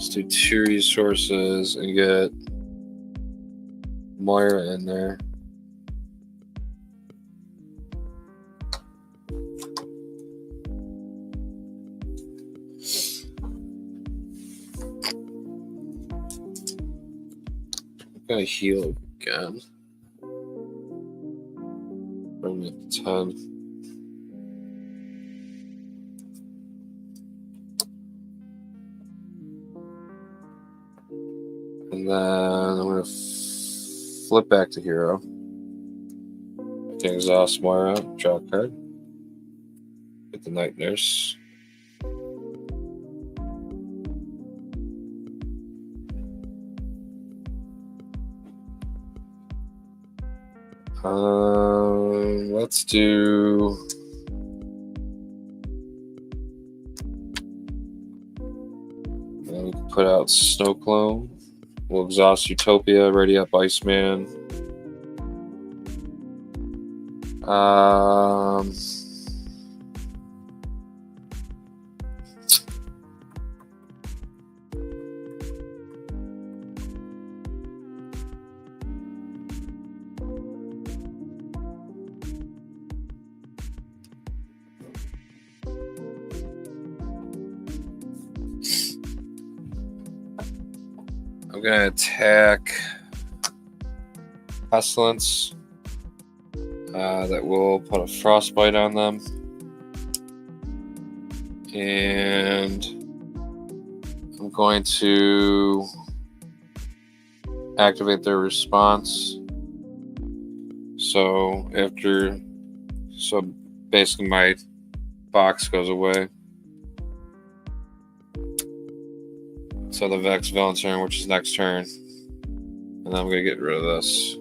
Let's do 2 resources and get Moira in there. I'm gonna heal again. Bring it to 10. And then I'm going to flip back to hero. Can exhaust Moira, draw a card. Get the Night Nurse. Let's do... we can put out Snow Clone. We'll exhaust Utopia, ready up Iceman. I'm going to attack Pestilence. That will put a Frostbite on them. And I'm going to activate their response. So basically my box goes away. So the Vex villain turn, which is next turn. And then I'm going to get rid of this.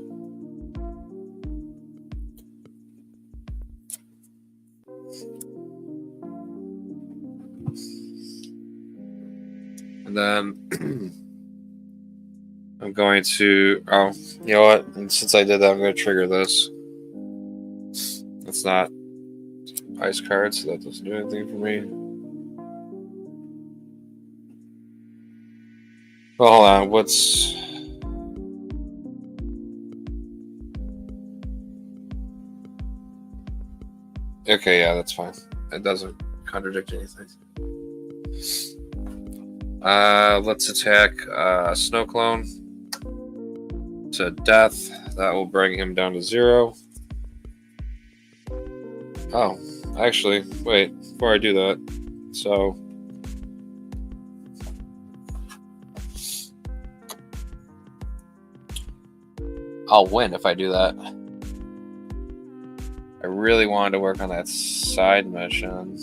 And then I'm going to, you know what? And since I did that, I'm going to trigger this. It's not ice card, so that doesn't do anything for me. Well, hold on. What's... Okay, yeah, that's fine. It doesn't contradict anything. Let's attack Snow Clone to death. That will bring him down to 0. Oh, actually, wait, before I do that, so... I'll win if I do that. I really wanted to work on that side mission.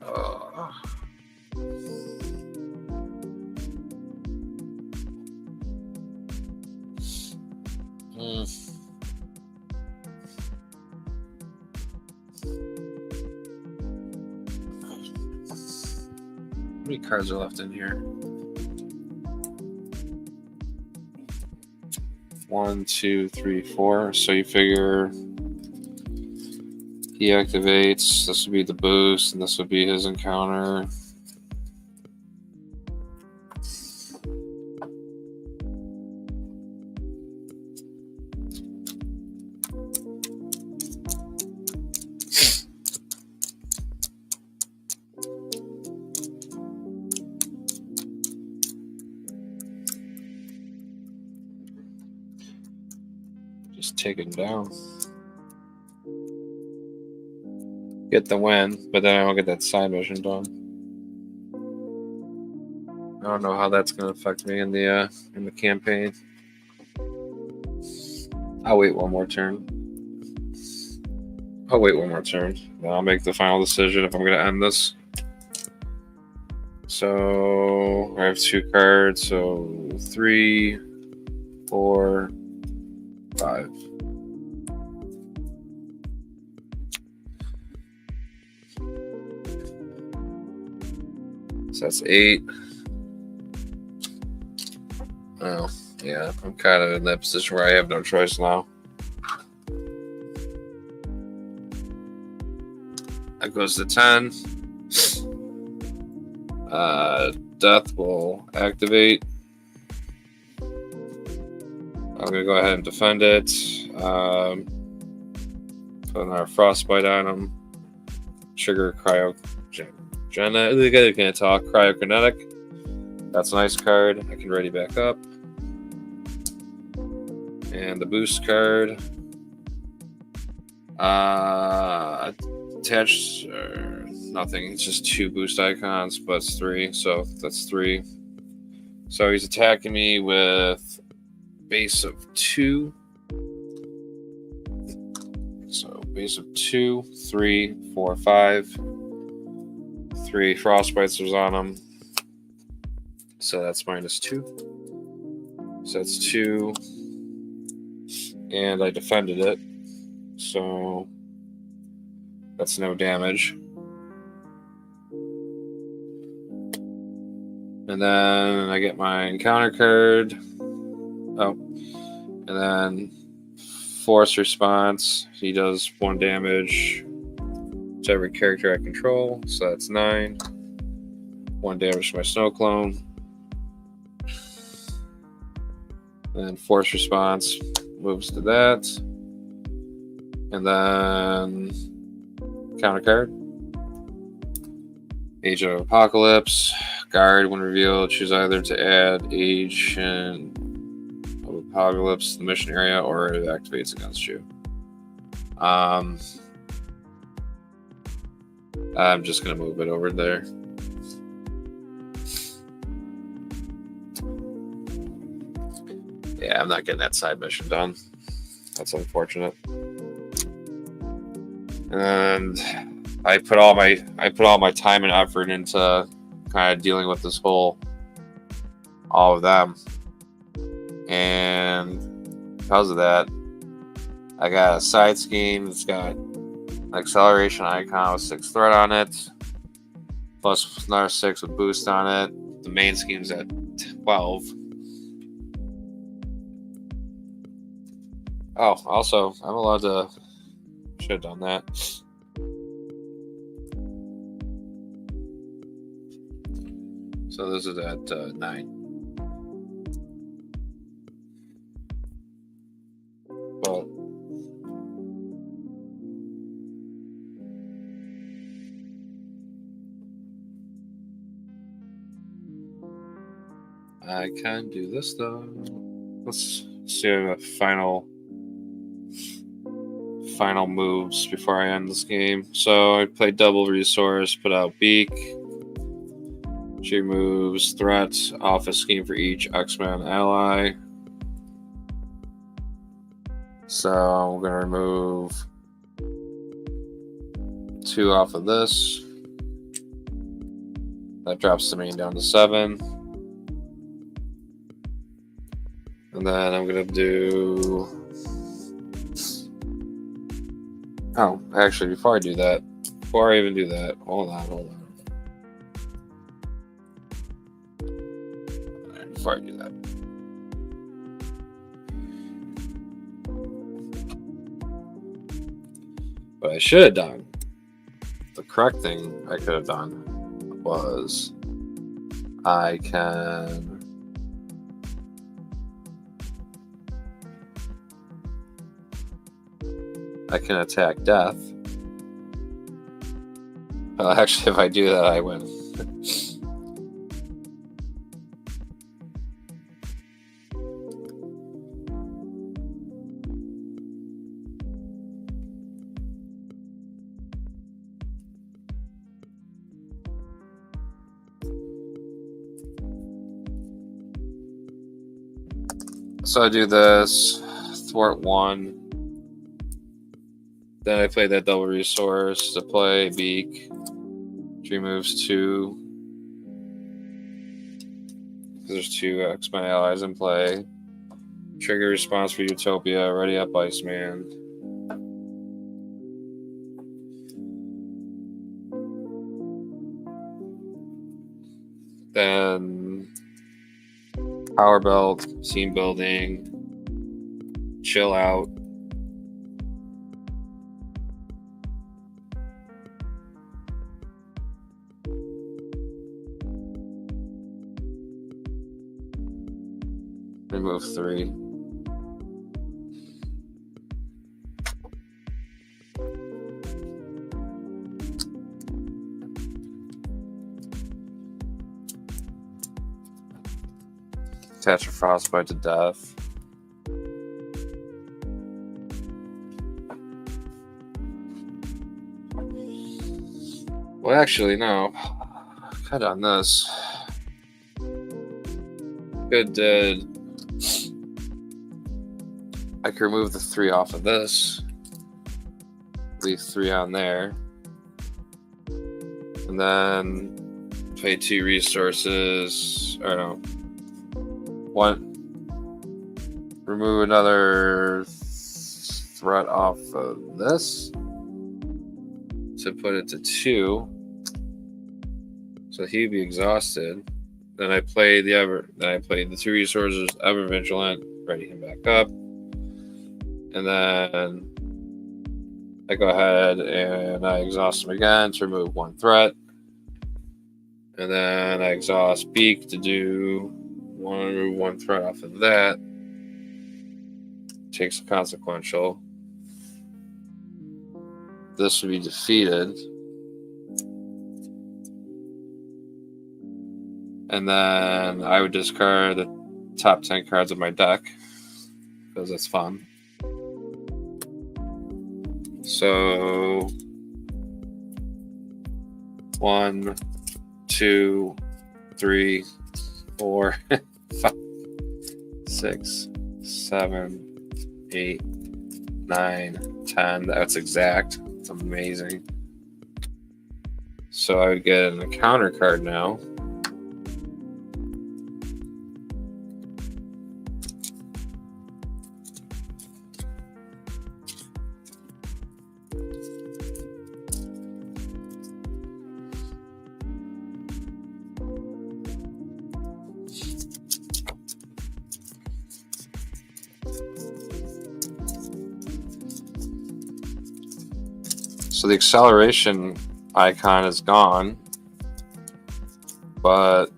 How many cards are left in here? 1, 2, 3, 4. So you figure he activates. This would be the boost, and this would be his encounter. Just take him down. Get the win, but then I don't get that side mission done. I don't know how that's going to affect me in the campaign. I'll wait one more turn. Then I'll make the final decision if I'm going to end this. So I have 2 cards. So 3, 4, 5. So that's 8. Oh, yeah. I'm kind of in that position where I have no choice now. That goes to 10. Death will activate. I'm going to go ahead and defend it. Put another frostbite on him. Trigger cryokinetic. That's a nice card. I can ready back up. And the boost card. Attached nothing. It's just 2 boost icons, but it's 3, so that's 3. So he's attacking me with base of 2. So base of 2, 3, 4, 5. 3 frostbites was on him. So that's -2. So that's 2. And I defended it. So that's no damage. And then I get my encounter card. Oh. And then force response. He does 1 damage to every character I control. So that's 9. 1 damage to my snow clone. And then force response moves to that. And then counter card. Age of Apocalypse. Guard, when revealed, choose either to add Age of Apocalypse to the mission area or it activates against you. I'm just going to move it over there. Yeah, I'm not getting that side mission done. That's unfortunate. And I put all my time and effort into kind of dealing with all of them. And because of that, I got a side scheme that's got an acceleration icon with 6 threat on it, plus another 6 with boost on it. The main scheme's at 12. Oh, also, I'm allowed to... Should have done that. So this is at 9. Well, I can do this though. Let's see the final moves before I end this game. So I played double resource, put out Beak. She removes threat off a scheme for each X-Men ally. So I'm going to remove 2 off of this. That drops the main down to 7. And then I'm going to do... Oh, actually, before I even do that, hold on. Alright, before I do that. What I should have done, the correct thing I could have done was I can attack Death. Actually, if I do that, I win. So I do this, thwart 1. Then I play that double resource to play Beak. She moves 2. There's 2 X-Men allies in play. Trigger response for Utopia. Ready up, Iceman. Then Power Belt, team building, chill out. Remove 3. Attach a frostbite to death. Well, actually, no. Cut on this. Good did. I can remove the 3 off of this. Leave 3 on there. And then pay 2 resources. Or no. 1. Remove another threat off of this. To put it to 2. So he'd be exhausted. Then I play the 2 resources, ever vigilant, ready him back up. And then I go ahead and I exhaust him again to remove 1 threat. And then I exhaust Beak to remove 1 threat off of that. Takes a consequential. This would be defeated. And then I would discard the top 10 cards of my deck because it's fun. So 1, 2, 3, 4, 5, 6, 7, 8, 9, 10. That's exact. It's amazing. So I would get an encounter card now. So the acceleration icon is gone, but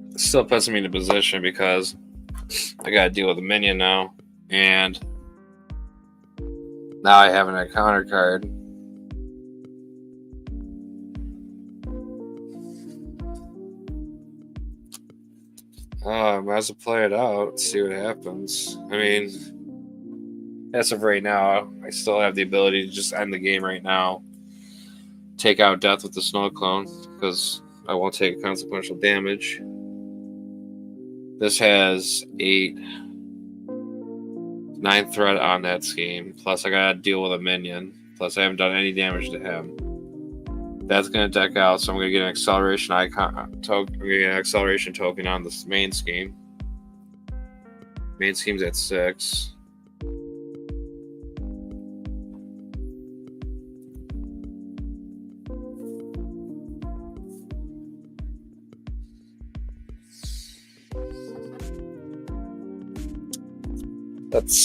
it still puts me in a position because I got to deal with a minion now, and now I have an encounter card. I might as well play it out, see what happens. I mean, as of right now, I still have the ability to just end the game right now. Take out Death with the Snow Clone, because I won't take consequential damage. This has 9 threat on that scheme, plus I gotta deal with a minion, plus I haven't done any damage to him. That's gonna deck out, so I'm gonna get an acceleration icon token. I'm gonna get an acceleration token on this main scheme. Main scheme's at 6. Let's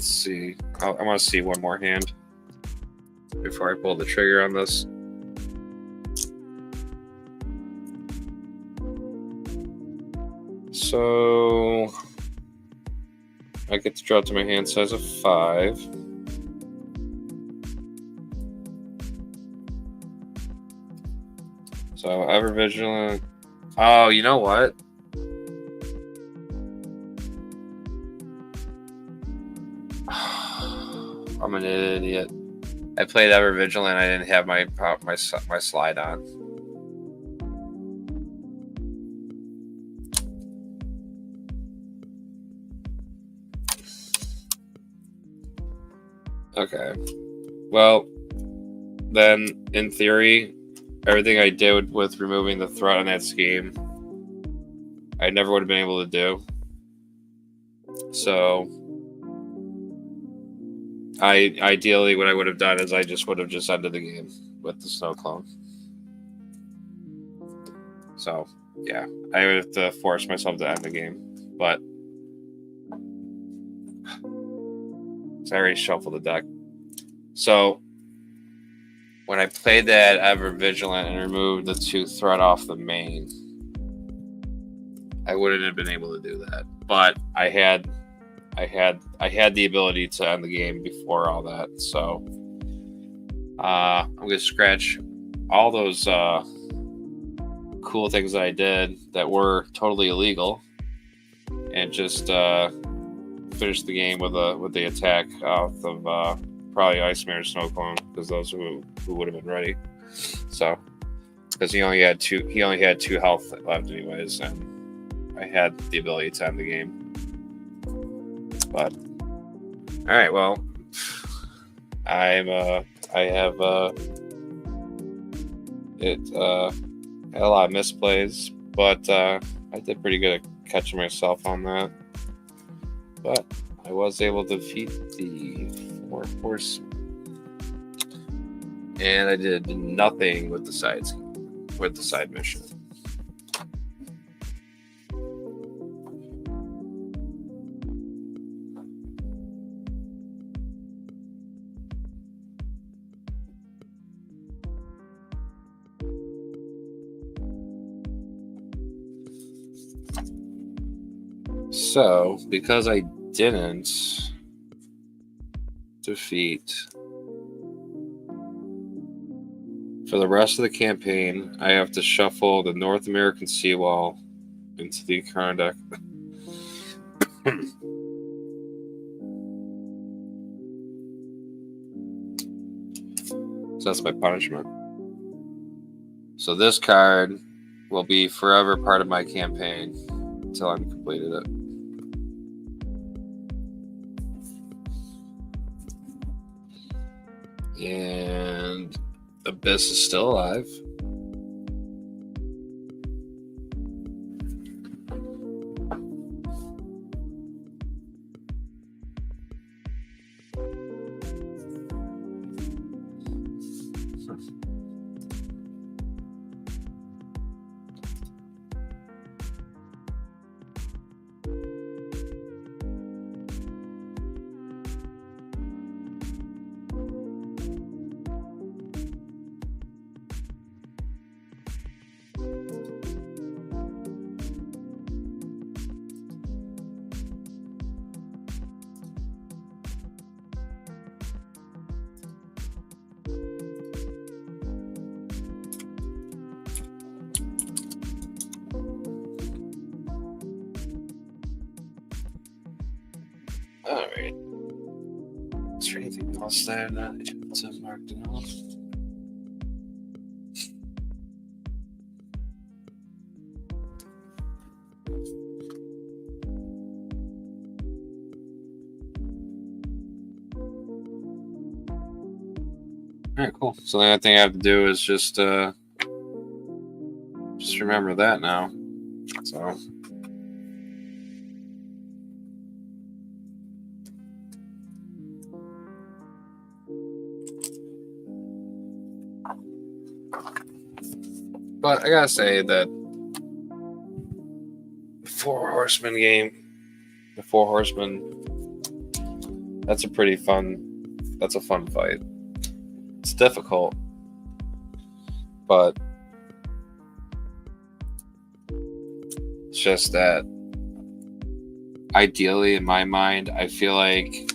see. I want to see one more hand before I pull the trigger on this. So I get to draw to my hand size of 5. So ever vigilant. Oh, you know what? I'm an idiot. I played Ever Vigilant. I didn't have my slide on. Okay. Well, then in theory, everything I did with removing the threat on that scheme, I never would have been able to do. So ideally, what I would have done is I just would have just ended the game with the Snow Clone. So Yeah, I would have to force myself to end the game, but I already shuffled the deck. So when I played that Ever Vigilant and removed the 2 threat off the main, I wouldn't have been able to do that. But I had the ability to end the game before all that. So I'm gonna scratch all those cool things that I did that were totally illegal, and just finish the game with the attack off of probably Ice Mare Snow Clone, because those who would have been ready. So because he only had 2 health left anyways, and I had the ability to end the game. But all right, well, I have had a lot of misplays, but I did pretty good at catching myself on that. But I was able to defeat the 4 Horsemen, and I did nothing with the side mission. So, because I didn't defeat for the rest of the campaign, I have to shuffle the North American Seawall into the encounter deck. So that's my punishment. So this card will be forever part of my campaign until I'm completed it. And Abyss is still alive. Alright. Is there anything else there that I should have marked it off? Alright, cool. So the only thing I have to do is just remember that now. So but I gotta say that the 4 Horsemen game, the 4 Horsemen, that's a fun fight. It's difficult, but it's just that ideally, in my mind, I feel like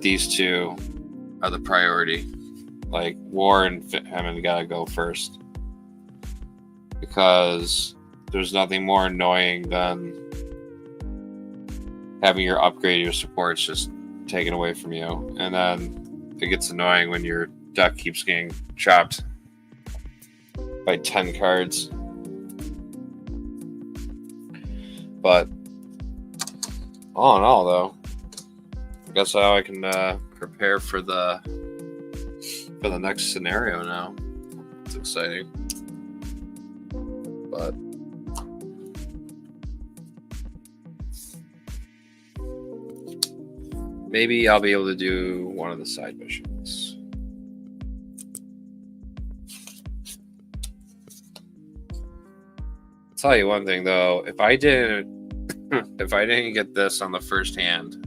these 2 are the priority. Like, War and Hammond gotta go first, because there's nothing more annoying than having your upgrade, your supports just taken away from you, and then it gets annoying when your deck keeps getting chopped by 10 cards. But all in all, though, I guess how I can prepare for the next scenario now. It's exciting, but maybe I'll be able to do one of the side missions. tell you one thing though, if I didn't get this on the first hand,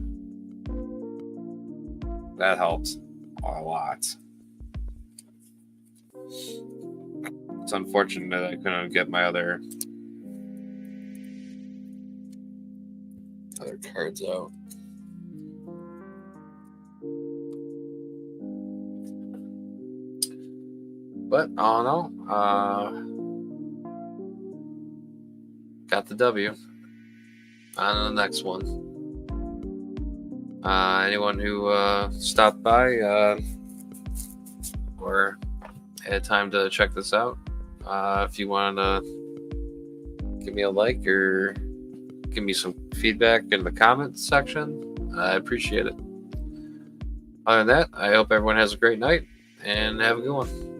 that helps a lot. It's unfortunate that I couldn't get my other cards out. But all in all, got the W. On to the next one. Anyone who stopped by or had time to check this out, if you want to give me a like or give me some feedback in the comments section, I appreciate it. Other than that, I hope everyone has a great night and have a good one.